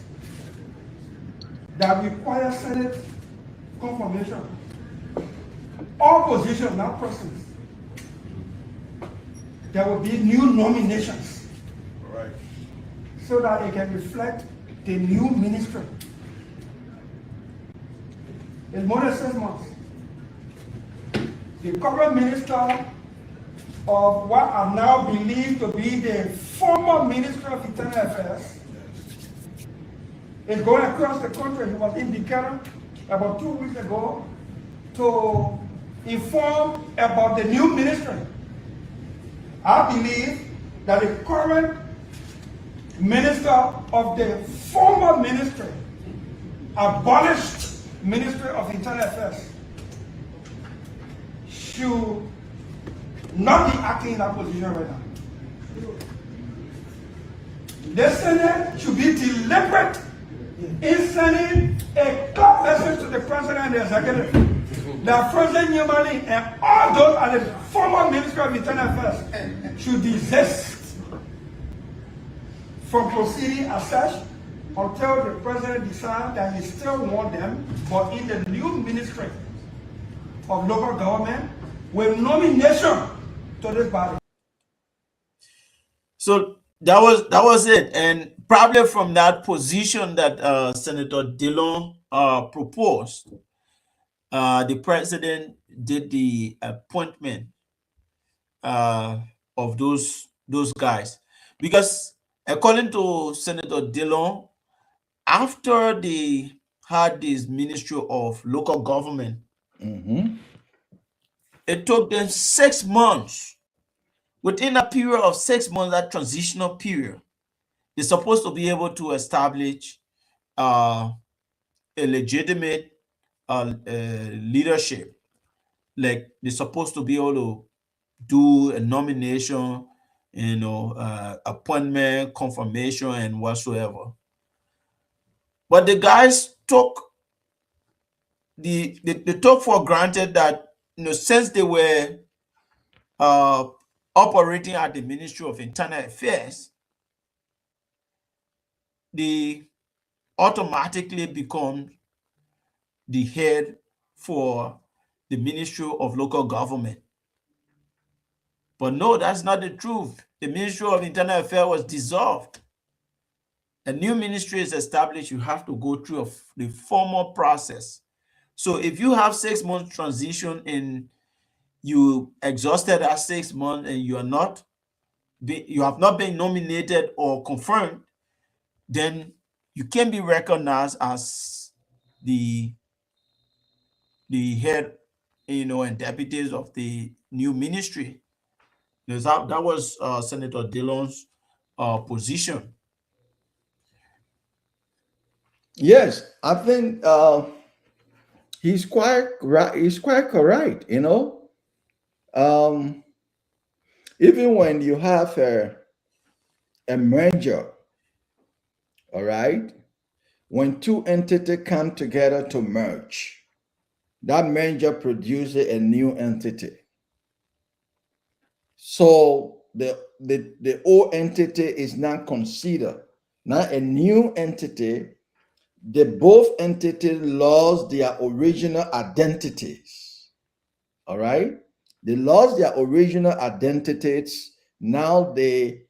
S4: that require Senate confirmation, all positions, not persons, there will be new nominations.
S1: Right.
S4: So that it can reflect the new ministry. It's more than 6 months. The current minister of what are now believed to be the former Minister of Internal Affairs is going across the country. He was in Decatur about 2 weeks ago to inform about the new ministry. I believe that the current minister of the former ministry, abolished Ministry of Internal Affairs, should not be acting in that position right now. The Senate should be deliberate in sending a clear message to the president and the executive that President Yamani and all those at the former Ministry of Internal Affairs should desist from proceeding as such until the president decides that he still wants them, but in the new Ministry of Local Government with nomination to this body.
S1: So that was it, and probably from that position that Senator Dillon proposed, the president did the appointment of those guys, because according to Senator Dillon, after they had this Ministry of Local Government, it took them 6 months. Within a period of 6 months, that transitional period, they're supposed to be able to establish a legitimate leadership. Like, they're supposed to be able to do a nomination, appointment, confirmation, and whatsoever. But the guys took they took for granted that, since they were operating at the Ministry of Internal Affairs, they automatically become the head for the Ministry of Local Government. But no, that's not the truth. The Ministry of Internal Affairs was dissolved. A new ministry is established. You have to go through the formal process. So if you have 6 months transition and you exhausted that 6 months and you have not been nominated or confirmed, then you can be recognized as the head, and deputies of the new ministry. That was Senator Dillon's position.
S2: Yes, I think he's quite right. He's quite correct. Even when you have a merger, all right, when two entities come together to merge, that merger produces a new entity. So the old entity is not considered. Now a new entity, the both entities lost their original identities. All right, they lost their original identities. Now they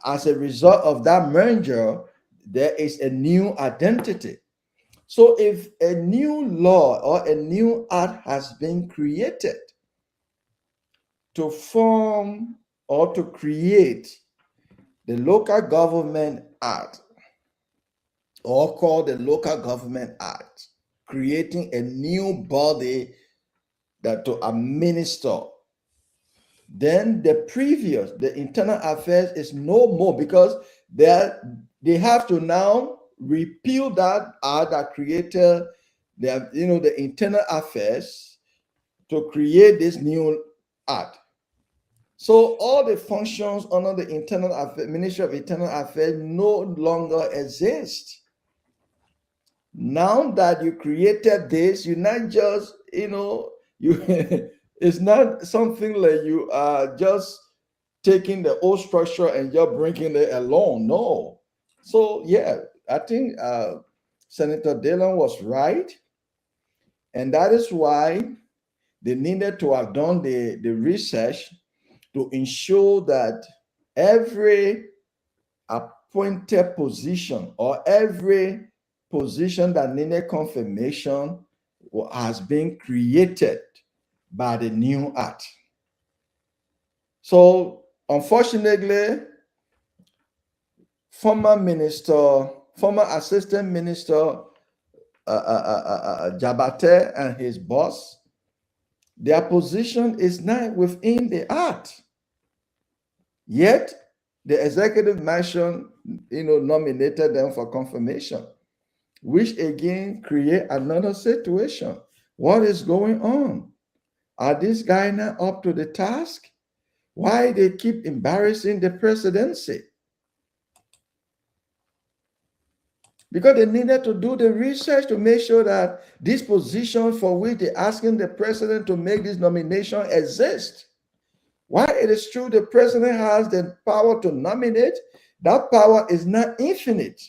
S2: as a result of that merger, there is a new identity. So if a new law or a new act has been created to form or to create the Local Government Act, or called the Local Government Act, creating a new body that to administer. Then the Internal Affairs is no more, because they have to now repeal that act that created the Internal Affairs to create this new act. So all the functions under the Ministry of Internal Affairs no longer exist. Now that you created this, you're not just, you it's not something like you are just taking the old structure and just bringing it along. No. So yeah, I think Senator Dillon was right. And that is why they needed to have done the research to ensure that every appointed position or every position that needed confirmation has been created by the new act. So unfortunately, former Assistant Minister Jabate and his boss, their position is not within the act. Yet the executive mansion, nominated them for confirmation, which again create another situation. What is going on? Are these guys not up to the task? Why they keep embarrassing the presidency? Because they needed to do the research to make sure that this position for which they're asking the president to make this nomination exists. While it is true the president has the power to nominate, that power is not infinite.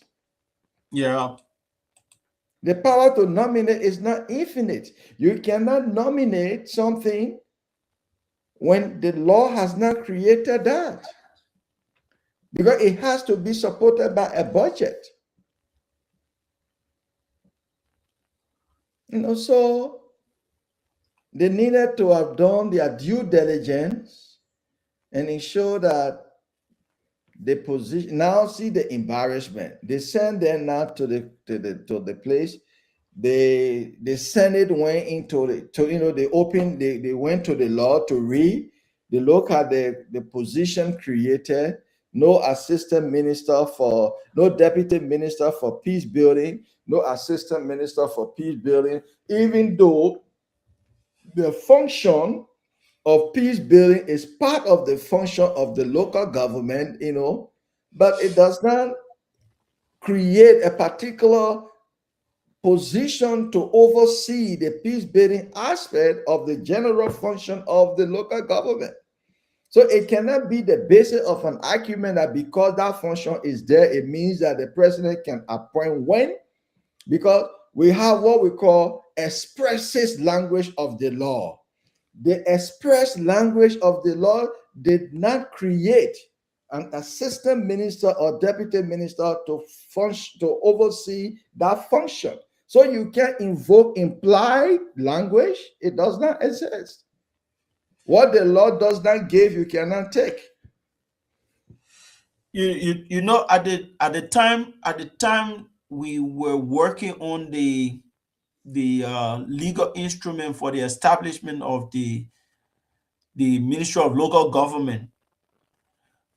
S1: Yeah.
S2: The power to nominate is not infinite. You cannot nominate something when the law has not created that, because it has to be supported by a budget. So they needed to have done their due diligence and ensure that the position. Now see the embarrassment. They send them now to the place. The Senate went into they went to the law to read. They look at the position created. No assistant minister no deputy minister for peace building, no assistant minister for peace building, even though the function of peace building is part of the function of the local government, but it does not create a particular position to oversee the peace building aspect of the general function of the local government. So it cannot be the basis of an argument that because that function is there, it means that the president can appoint when, because we have what we call expresses language of the law. The express language of the law did not create an assistant minister or deputy minister to oversee that function. So you can invoke implied language. It does not exist. What the law does not give, you cannot take.
S1: At the time we were working on the legal instrument for the establishment of the Ministry of Local Government,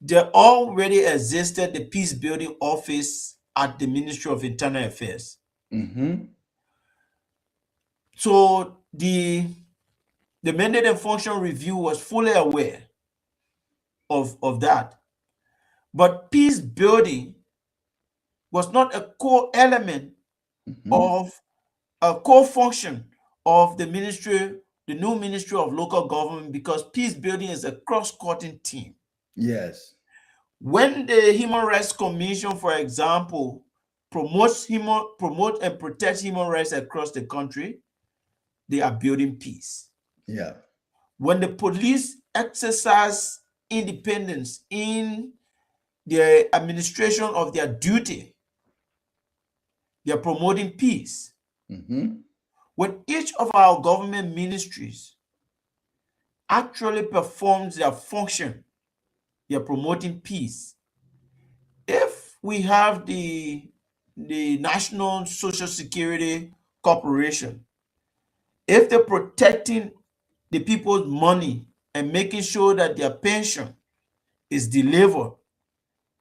S1: there already existed the peace building office at the Ministry of Internal Affairs.
S2: Mm-hmm.
S1: So the Mandate and Function Review was fully aware of that. But peace building was not a core element of a core function of the new Ministry of Local Government, because peace building is a cross-cutting team.
S2: Yes.
S1: When the Human Rights Commission, for example, promote and protect human rights across the country, they are building peace.
S2: Yeah.
S1: When the police exercise independence in their administration of their duty, they are promoting peace.
S2: Mm-hmm.
S1: When each of our government ministries actually performs their function, they are promoting peace. If we have the the National Social Security Corporation, if they're protecting the people's money and making sure that their pension is delivered,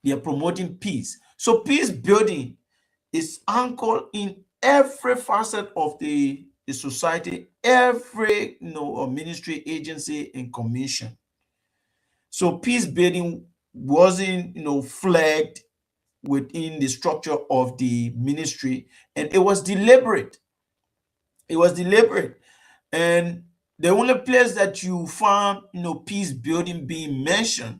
S1: they are promoting peace. So peace building is anchored in every facet of the society, every ministry, agency, and commission. So peace building wasn't flagged within the structure of the ministry, and it was deliberate. It was deliberate. And the only place that you found peace building being mentioned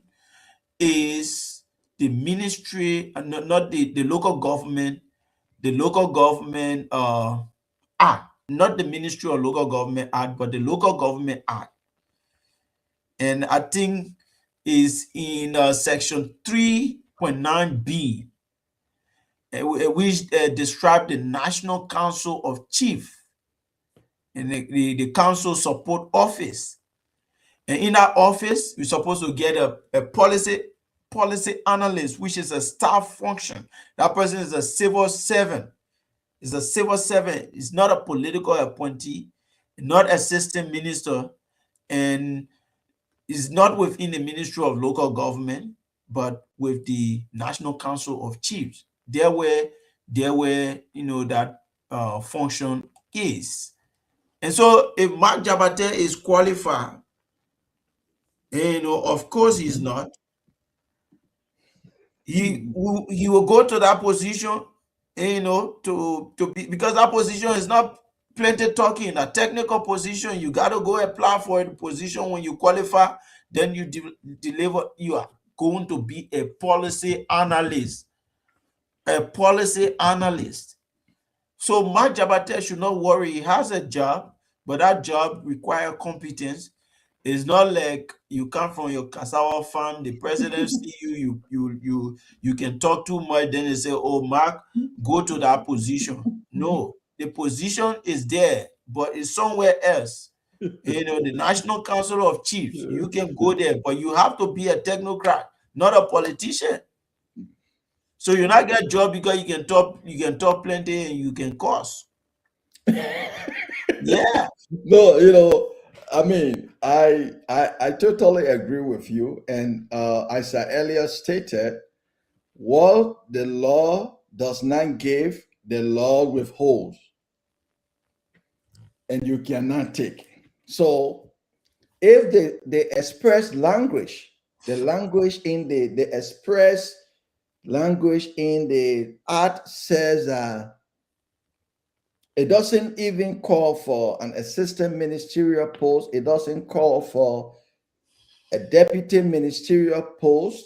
S1: is the ministry, and not the local government, act, not the Ministry of Local Government Act, but the Local Government Act. And I think is in section 3.9b, which describe the National Council of Chiefs and the council support office. And in that office, we're supposed to get a policy analyst, which is a staff function. That person is a civil servant. Is a civil servant. It's not a political appointee, not assistant minister, and is not within the Ministry of Local Government, but with the National Council of Chiefs. There where that function is. And so if Mark Jabate is qualified, of course he's not. He will go to that position, to be, because that position is not plenty talking. A technical position, you got to go apply for a position. When you qualify, then you deliver. You are going to be a policy analyst. A policy analyst. So Mark Jabate should not worry. He has a job, but that job requires competence. It's not like you come from your cassava farm, the president see you can talk too much, then they say, oh, Mark, go to that position. No, the position is there, but it's somewhere else. The National Council of Chiefs, you can go there, but you have to be a technocrat, not a politician. So you not get a job because you can talk plenty and you can curse. Yeah.
S2: No, I mean, I totally agree with you. And as I earlier stated, what the law does not give, the law withholds, and you cannot take. So if the express language, the language in the express language in the act says it doesn't even call for an assistant ministerial post. It doesn't call for a deputy ministerial post.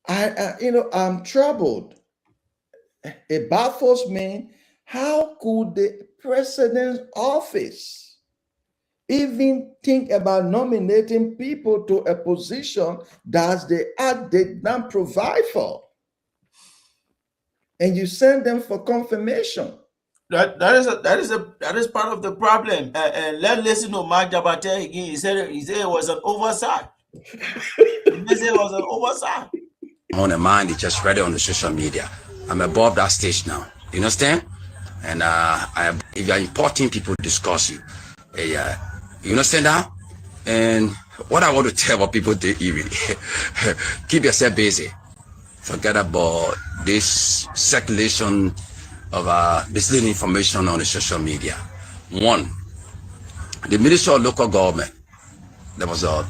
S2: I'm troubled. It baffles me. How could the president's office even think about nominating people to a position that the act did not provide for? And you send them for confirmation.
S1: That is part of the problem. Let's listen to Mark Jabate again. He said it was an oversight. He said it was an oversight.
S5: On the mind, they just read it on the social media. I'm above that stage now. You understand? And if you're importing, people discuss you. You understand that? And what I want to tell about people, they even keep yourself busy. Forget about this circulation of misleading information on the social media. One, the Ministry of Local Government, there was a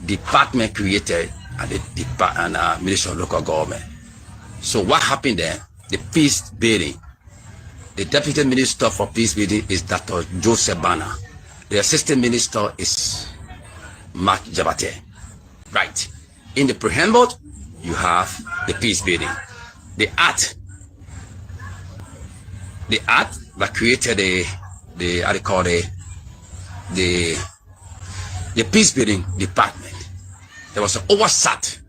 S5: department created at the Ministry of Local Government. So what happened there? The peace building. The Deputy Minister for Peace Building is Dr. Joseph Banner. The Assistant Minister is Mark Jabate. Right. In the preamble, you have the peace building. The act that created the peace building department. There was an oversight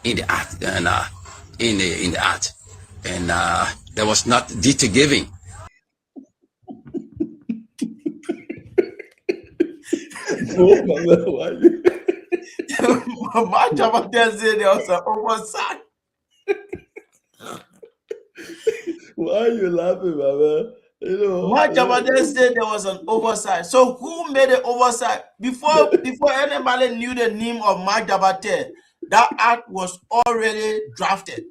S5: in the act and in the act, and there was not detail giving.
S1: My job said there was an oversight.
S2: Why are you laughing, Baba? You know,
S1: Mark Jabate said there was an oversight. So who made the oversight? Before anybody knew the name of Mark Jabate, that act was already drafted.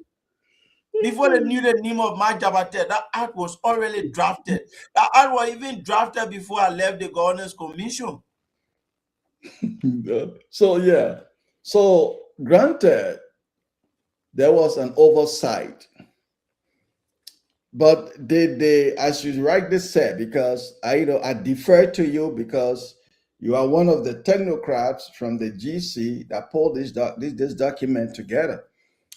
S1: Before they knew the name of Mark Jabate, that act was already drafted. That act was even drafted before I left the Governance Commission.
S2: So yeah, so granted, there was an oversight, but they, as you rightly said, because I defer to you because you are one of the technocrats from the GC that pulled this document together.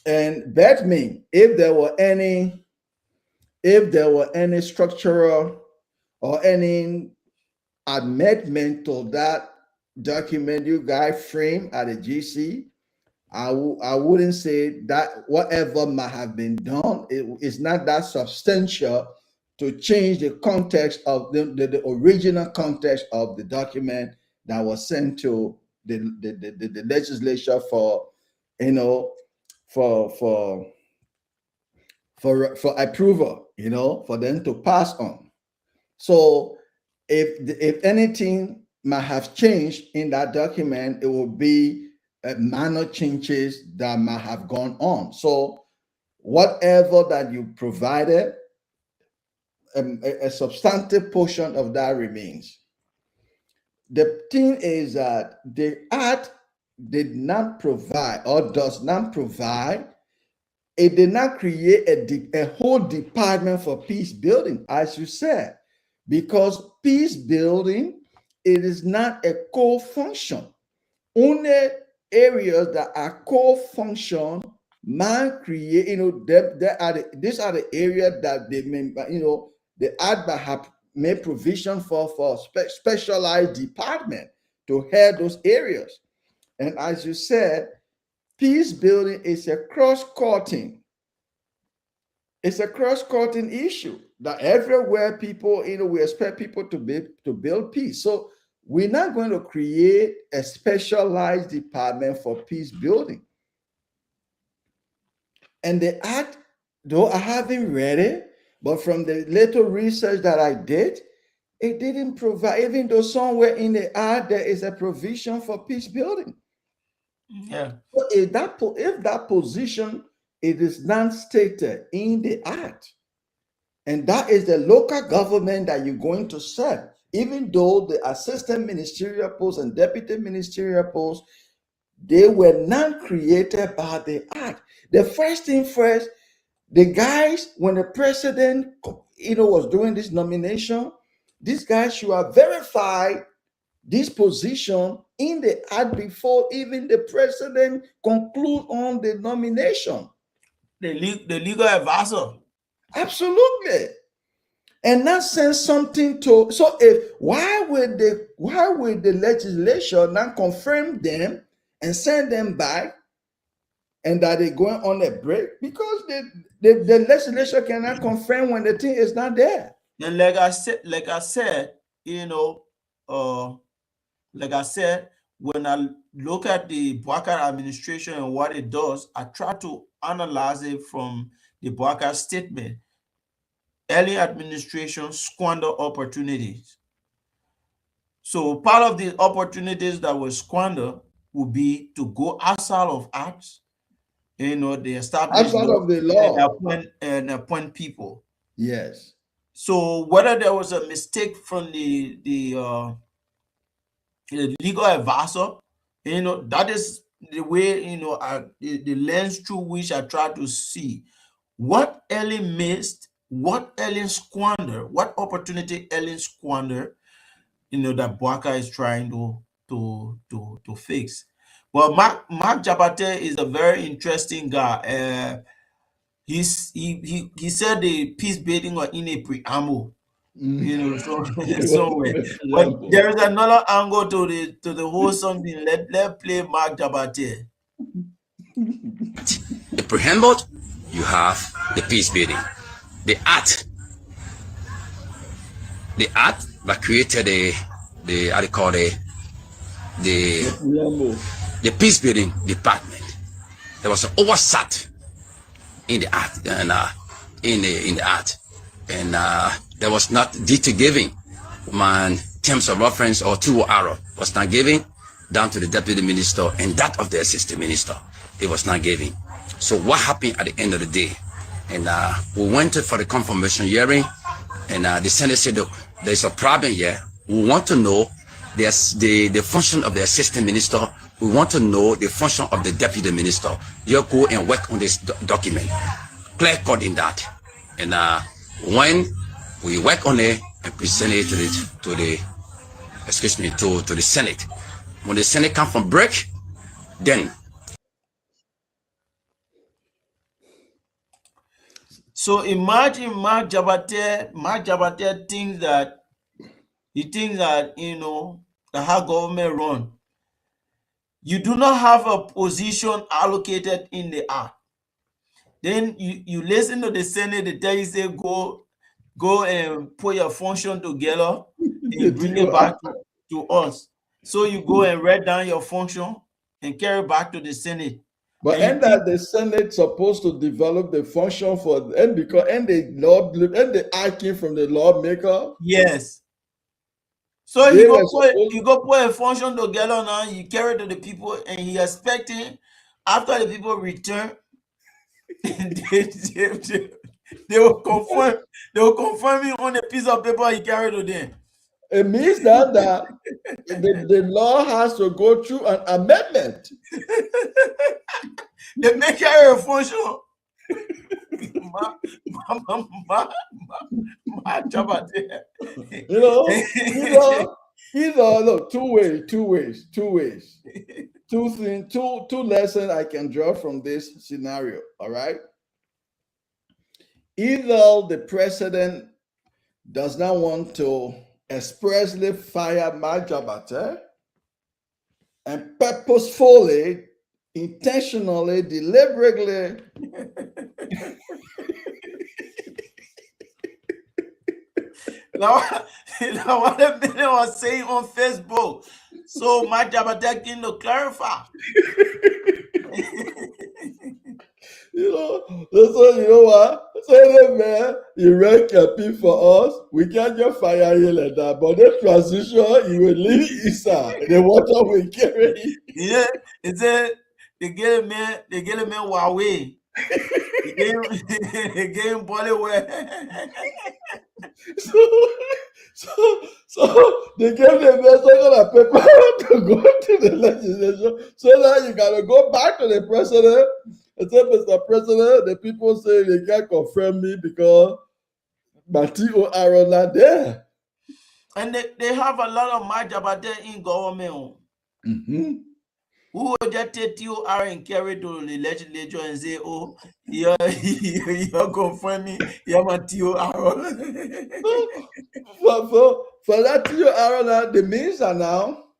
S2: And bet me, if there were any structural or any amendment to that document you guys framed at the GC, I wouldn't say that whatever might have been done, it's not that substantial to change the context of the original context of the document that was sent to the legislature for for approval, for them to pass on. So if anything might have changed in that document, it would be minor changes that might have gone on. So whatever that you provided, a substantive portion of that remains. The thing is that the act did not provide or does not provide, it did not create a whole department for peace building, as you said, because peace building, it is not a core function. Only areas that are core function man create, these are the areas that they may, the act have made provision for specialized department to head those areas. And as you said, peace building is a cross-cutting. It's a cross-cutting issue that everywhere people, we expect people to build peace. So we're not going to create a specialized department for peace building. And the act, though I haven't read it, but from the little research that I did, it didn't provide, even though somewhere in the act there is a provision for peace building.
S1: Yeah.
S2: So if that position, it is not stated in the act, and that is the local government that you're going to serve, even though the assistant ministerial posts and deputy ministerial posts, they were not created by the act. The first thing first, the guys, when the president, was doing this nomination, these guys should have verified this position in the act before even the president conclude on the nomination.
S1: The legal advisor.
S2: Absolutely. And not send something to, so why would the legislature not confirm them and send them back, and that they're going on a break? Because the legislature cannot confirm when the thing is not there.
S1: And like I said, when I look at the Boubacar administration and what it does, I try to analyze it from the Boubacar statement. Early administration squander opportunities. So part of the opportunities that were squandered would be to go outside of acts, they establish
S2: outside of the law
S1: and appoint people.
S2: Yes.
S1: So whether there was a mistake from the legal advisor, that is the way, the lens through which I try to see what Ellen missed, what Ellen squandered, what opportunity Ellen squandered, that Boubacar is trying to fix. But Mark Jabate is a very interesting guy. He said the peace building was in a preamble, somewhere. But there is another angle to the whole something. Let's play Mark Jabate.
S5: The preamble, you have the peace building, the act that created the peace building department. There was an oversight in the act and in the act. and there was not detail giving. My terms of reference or TOR was not given down to the deputy minister and that of the assistant minister. It was not given. So what happened at the end of the day? And we went for the confirmation hearing, and the Senate said, there's a problem here. We want to know the function of the assistant minister. We want to know the function of the deputy minister. You go and work on this document. Clear cut in that. And when we work on it and present it to the Senate, when the Senate come from break, then.
S1: So imagine Mark Jabate thinks that how government run. You do not have a position allocated in the act. Then you listen to the Senate, they tell you, say, go and put your function together and bring it back to us. So you go and write down your function and carry back to the Senate.
S2: But and that the Senate supposed to develop the function for the act came from the lawmaker.
S1: Yes. So you go put a function together now, you carry to the people, and he expecting after the people return, they will confirm it on a piece of paper he carried to them.
S2: It means that the law has to go through an amendment.
S1: They make carry a function.
S2: Look, two ways. Two lessons I can draw from this scenario. All right. Either the president does not want to expressly fire Mark Jabate and purposefully, intentionally, deliberately
S1: now what the man was saying on Facebook. So Mark Jabate can to clarify.
S2: You know what? Say, man, you wreck your people for us. We can't just fire you like that. But the transition, you will leave Isa. The water will carry you.
S1: Yeah, it said they get a man Huawei. They gave him Bollywood.
S2: So they gave the message of paper to go to the legislation so that you gotta go back to the president and say, Mr. President, the people say they can't confirm me because my TOR not there.
S1: And they have a lot of Mark Jabate in government.
S2: Mm-hmm.
S1: Who will just take TOR and carry to the legislature and say, oh, you're confirming you're my TOR.
S2: For that TOR now, the minister now,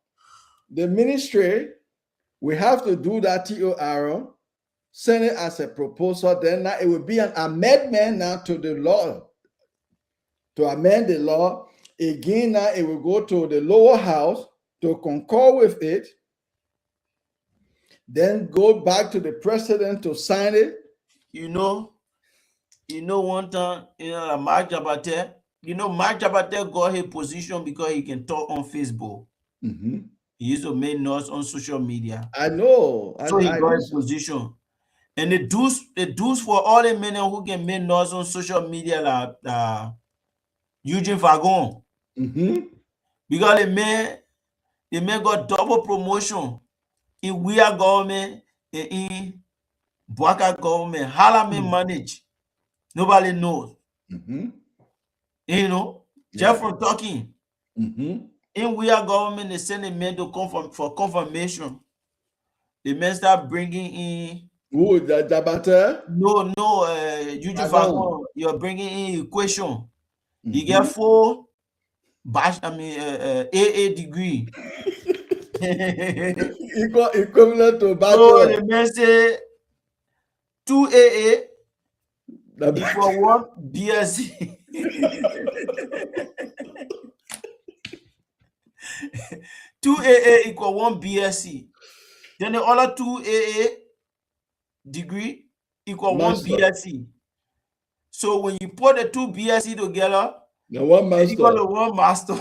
S2: the ministry, we have to do that TOR, send it as a proposal, then now it will be an amendment now to the law. To amend the law, again now it will go to the lower house to concur with it, then go back to the president to sign it.
S1: One time, Mark Jabate, Mark Jabate got his position because he can talk on Facebook.
S2: Mm-hmm.
S1: He used to make noise on social media.
S2: I know.
S1: So he got his position. And the dues for all the men who can make noise on social media like Eugene Fagon.
S2: Mm-hmm.
S1: Because the man got double promotion in Wia government and in Bwaka government. How la men manage? Nobody knows.
S2: Mm-hmm.
S1: Just from talking.
S2: Mm-hmm.
S1: In Wia government, they send a man to for confirmation. The men start bringing in.
S2: Who, Jabate?
S1: No, Eugene Fagon. You're bringing in equation.
S2: Mm-hmm.
S1: You get AA degree.
S2: Equivalent to bachelor.
S1: So the man say 2 AA equal 1 BSc. 2 AA equal 1 BSc. Then the other 2 AA degree equal 1 BSc. So when you put the two BSc together,
S2: the one
S1: you got
S2: master.
S1: the one master.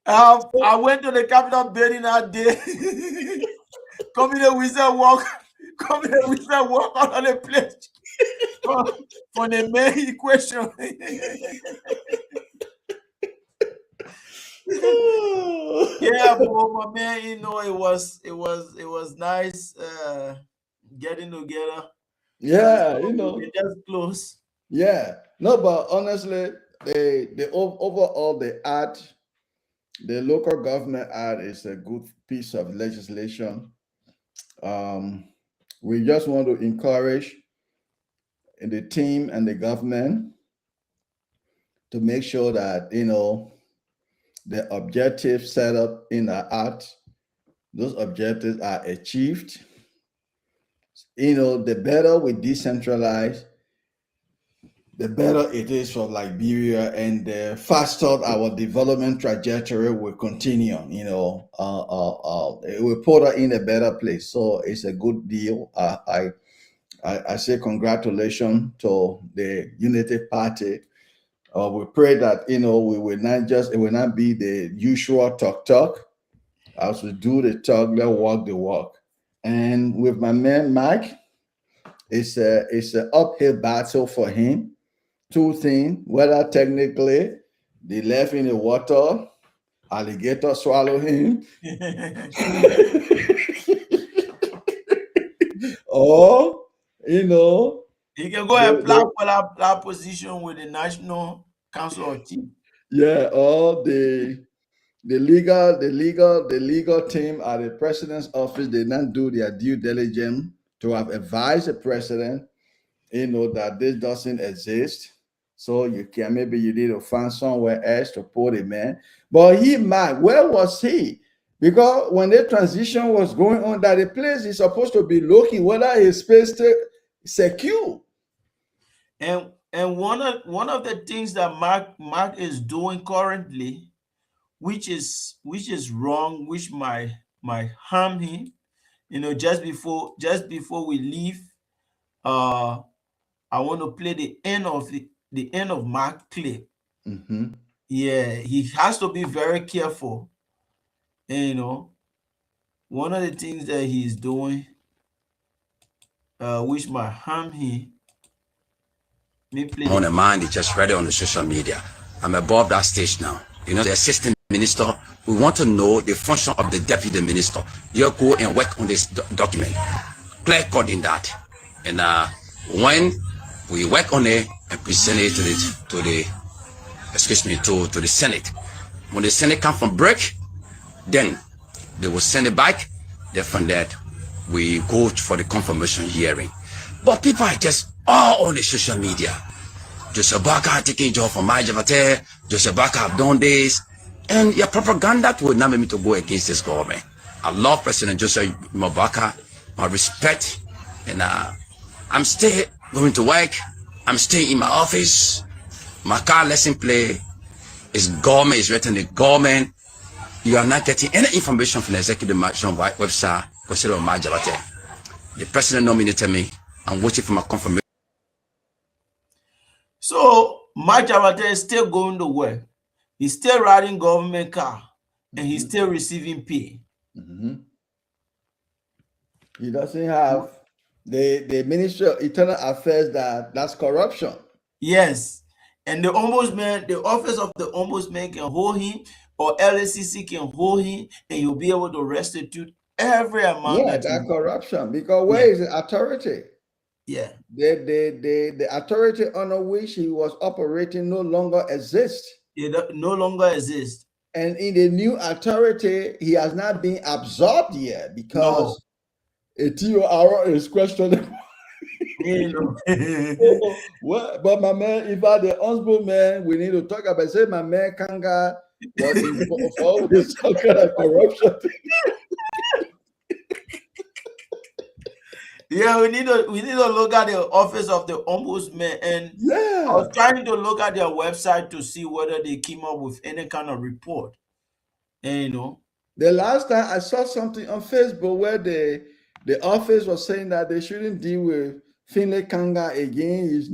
S1: I went to the Capitol building that day. Come here, we said walk. Come here, we said walk out of the place. For the main equation. Yeah, but my man, you know, it was nice getting together.
S2: Yeah, you know.
S1: We're just close.
S2: Yeah. No, but honestly, the overall the act, the local government act is a good piece of legislation. We just want to encourage the team and the government to make sure that, you know, the objectives set up in the act, those objectives are achieved. You know, the better we decentralize, the better it is for Liberia, and the faster our development trajectory will continue. You know, it will put us in a better place. So it's a good deal. I say congratulations to the Unity Party. We pray that, you know, it will not be the usual talk. As we do the talk, let's walk the walk. And with my man Mike, it's an uphill battle for him. Two things: whether technically they left in the water, alligator swallow him, or, you know,
S1: he can go and apply for that position with the National Council of Chiefs.
S2: Yeah, or the legal team at the president's office did not do their due diligence to have advised the president, you know, that this doesn't exist. So you need to find somewhere else to put him in. But where was he? Because when the transition was going on, that the place is supposed to be looking whether his space secure.
S1: And one of the things that Mark is doing currently, which is wrong, which might harm him, you know, just before we leave, I want to play the end of Mark clip.
S2: Mm-hmm.
S1: Yeah, he has to be very careful. And, you know, one of the things that he's doing, which might harm him.
S5: On the mind, it's just ready on the social media. I'm above that stage now. You know, the assistant minister, we want to know the function of the deputy minister. You go and work on this document. Clear cut in that. And when we work on it and present it to the Senate. When the Senate come from break, then they will send it back. Then from that, we go for the confirmation hearing. But people are just all on the social media. Joseph Baka taking job from Maja Vate, Joseph Baka have done this. And your propaganda will not make me to go against this government. I love President Joseph Mabaka, my respect, and I'm still going to work. I'm staying in my office. My car lesson play is government, is written the government. You are not getting any information from the executive website concerning Maja Vate. The president nominated me. I'm waiting for my confirmation.
S1: So Mark Jabate is still going to work. He's still riding government car, and he's still receiving pay.
S2: Mm-hmm. He doesn't have the Ministry of Internal Affairs that's corruption.
S1: Yes, and the ombudsman, the office of the ombudsman can hold him, or LACC can hold him, and you'll be able to restitute every amount.
S2: Yeah, that corruption. Because where is the authority?
S1: Yeah,
S2: the authority under which he was operating no longer exists.
S1: It no longer exists.
S2: And in the new authority, he has not been absorbed yet because a TOR is questionable. Well, but my man, if I the ombudsman, we need to talk about. Say my man Kanga was involved with some kind of corruption.
S1: Yeah, we need to look at the office of the ombudsman, and I was trying to look at their website to see whether they came up with any kind of report. And you know,
S2: the last time I saw something on Facebook where the the office was saying that they shouldn't deal with Finlay Kanga again. He's,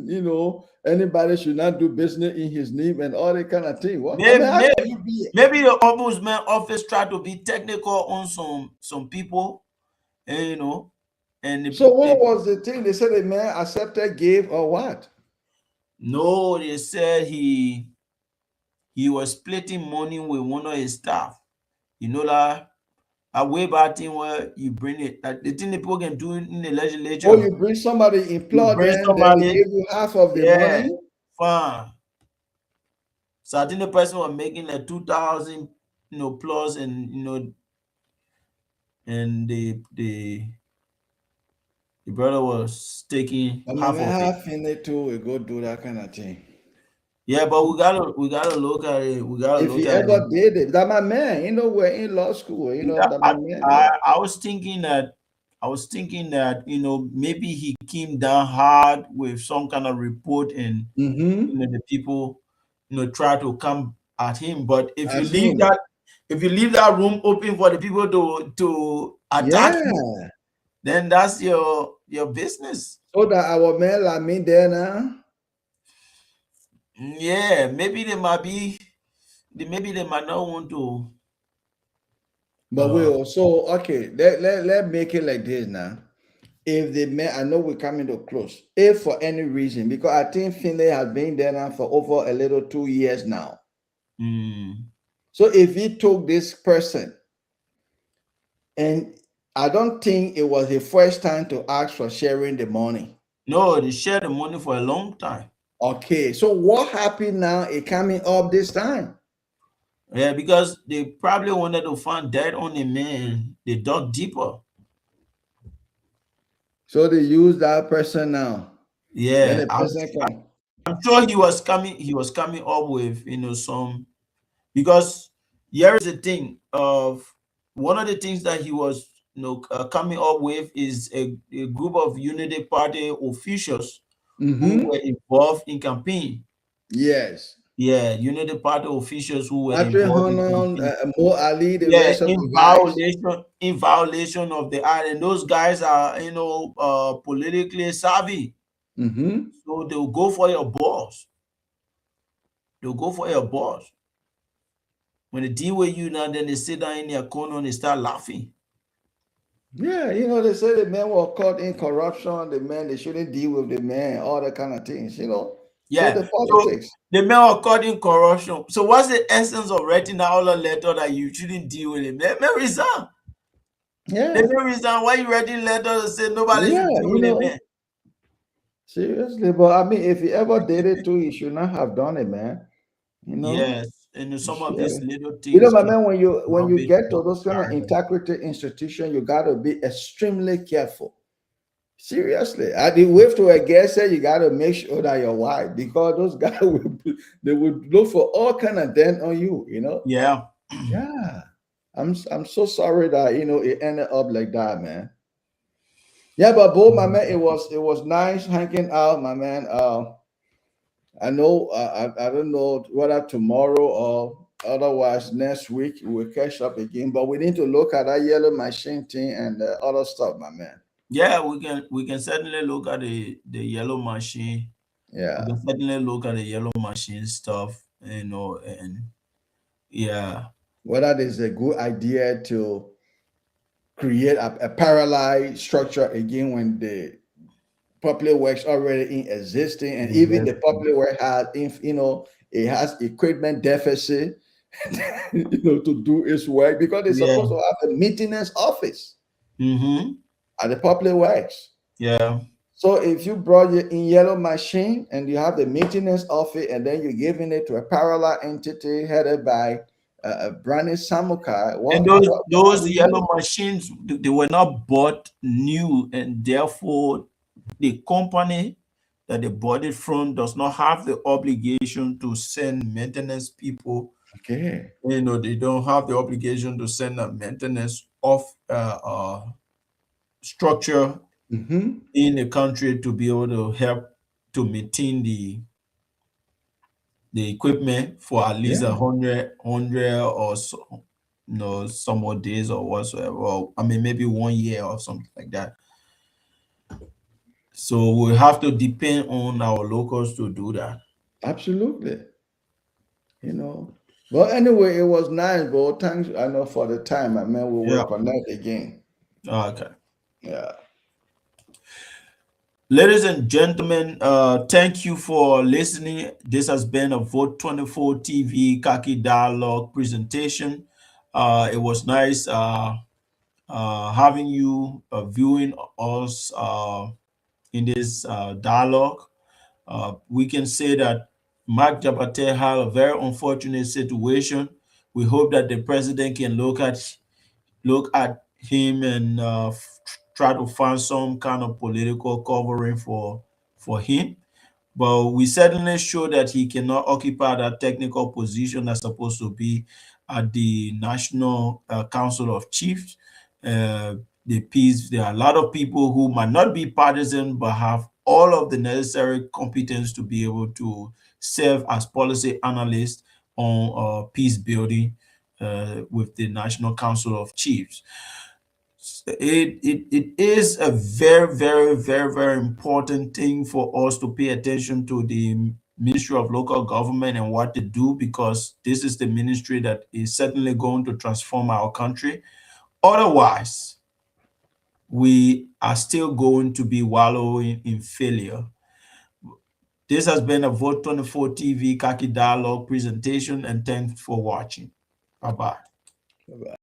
S2: anybody should not do business in his name and all that kind of thing. What? I mean, how can you be?
S1: Maybe the ombudsman office tried to be technical on some people, and
S2: So what was the thing? They said the man accepted, gave, or what?
S1: no, they said he was splitting money with one of his staff. That a way back thing where you bring it, the thing the people can do in the legislature.
S2: Oh, you bring somebody, employ them, then they give you half of the money.
S1: Fine. So I think the person was making like 2,000, plus, and and the brother was taking half of it.
S2: Half in it too, we go do that kind of thing.
S1: Yeah, but we gotta look at it.
S2: If he ever did it, that my man, we're in law school, that my man.
S1: I was thinking that maybe he came down hard with some kind of report, and the people try to come at him. But if you leave that room open for the people to attack you, then that's your business.
S2: So that our man like me there now.
S1: Yeah, maybe they might not want to.
S2: But we also okay. Let make it like this now. If the man, I know we're coming to close. If for any reason, because I think Finlay has been there now for over a little 2 years now. So if he took this person, and I don't think it was the first time to ask for sharing the money.
S1: No, they shared the money for a long time.
S2: Okay, so what happened now? It coming up this time?
S1: Yeah, because they probably wanted to find dead on the man. They dug deeper.
S2: So they use that person now.
S1: Yeah, I'm sure he was coming up with some, because here is the thing of one of the things that he was coming up with is a group of Unity Party officials who were involved in campaign.
S2: Yes.
S1: Yeah, Unity Party officials who were
S2: involved
S1: in violation of the act, and those guys are politically savvy. So they'll go for your boss. When they deal with you now, then they sit down in their corner and they start laughing.
S2: Yeah, they say the men were caught in corruption, they shouldn't deal with the man, all that kind of things,
S1: Yeah,
S2: so the politics.
S1: So the men were caught in corruption. So what's the essence of writing out a letter that you shouldn't deal with him? Let me resign.
S2: Yeah.
S1: Let me resign. Why you writing letters and say nobody should deal with him, man?
S2: Seriously, but I mean, if he ever did it too, he should not have done it, man.
S1: Yes, and some of these little things.
S2: My man, when you get to those kind of integrity institutions, you gotta be extremely careful. Seriously, I did wave to a guest said you gotta make sure that you're white, because those guys they would look for all kind of dent on you,
S1: Yeah.
S2: Yeah. I'm so sorry that it ended up like that, man. Yeah, but both my man, it was nice hanging out, my man. I know I don't know whether tomorrow or otherwise next week we'll catch up again, but we need to look at that yellow machine thing and the other stuff, my man.
S1: Yeah, we can certainly look at the yellow machine.
S2: Yeah,
S1: we can certainly look at the yellow machine stuff, and yeah,
S2: whether there's a good idea to create a parallel structure again when the public works already in existing, and even the public work has, it has equipment deficit, to do its work, because they're supposed to have a maintenance office at the public works.
S1: Yeah.
S2: So if you brought your in yellow machine and you have the maintenance office, and then you're giving it to a parallel entity headed by Brandon Samukai,
S1: and those yellow machines, they were not bought new, and therefore the company that they bought it from does not have the obligation to send maintenance people.
S2: Okay.
S1: They don't have the obligation to send a maintenance of structure in the country to be able to help to maintain the equipment for at least 100 or so. some more days or whatsoever, or I mean maybe 1 year or something like that. So we have to depend on our locals to do that.
S2: Absolutely. But anyway, it was nice, bro. Thanks, I know, for the time. I mean, we will connect again.
S1: Okay.
S2: Yeah.
S1: Ladies and gentlemen, thank you for listening. This has been a Vote 24 TV Khaki Dialogue presentation. It was nice having you viewing us in this dialogue. We can say that Mark Jabate had a very unfortunate situation. We hope that the president can look at him and try to find some kind of political covering for him. But we certainly show that he cannot occupy that technical position that's supposed to be at the National Council of Chiefs. The peace, there are a lot of people who might not be partisan but have all of the necessary competence to be able to serve as policy analysts on peace building with the National Council of Chiefs. It is a very, very, very, very important thing for us to pay attention to the Ministry of Local Government and what they do, because this is the ministry that is certainly going to transform our country. Otherwise, we are still going to be wallowing in failure. This has been a Vote 24 TV Khaki Dialogue presentation, and thanks for watching. Bye-bye.
S2: Bye-bye.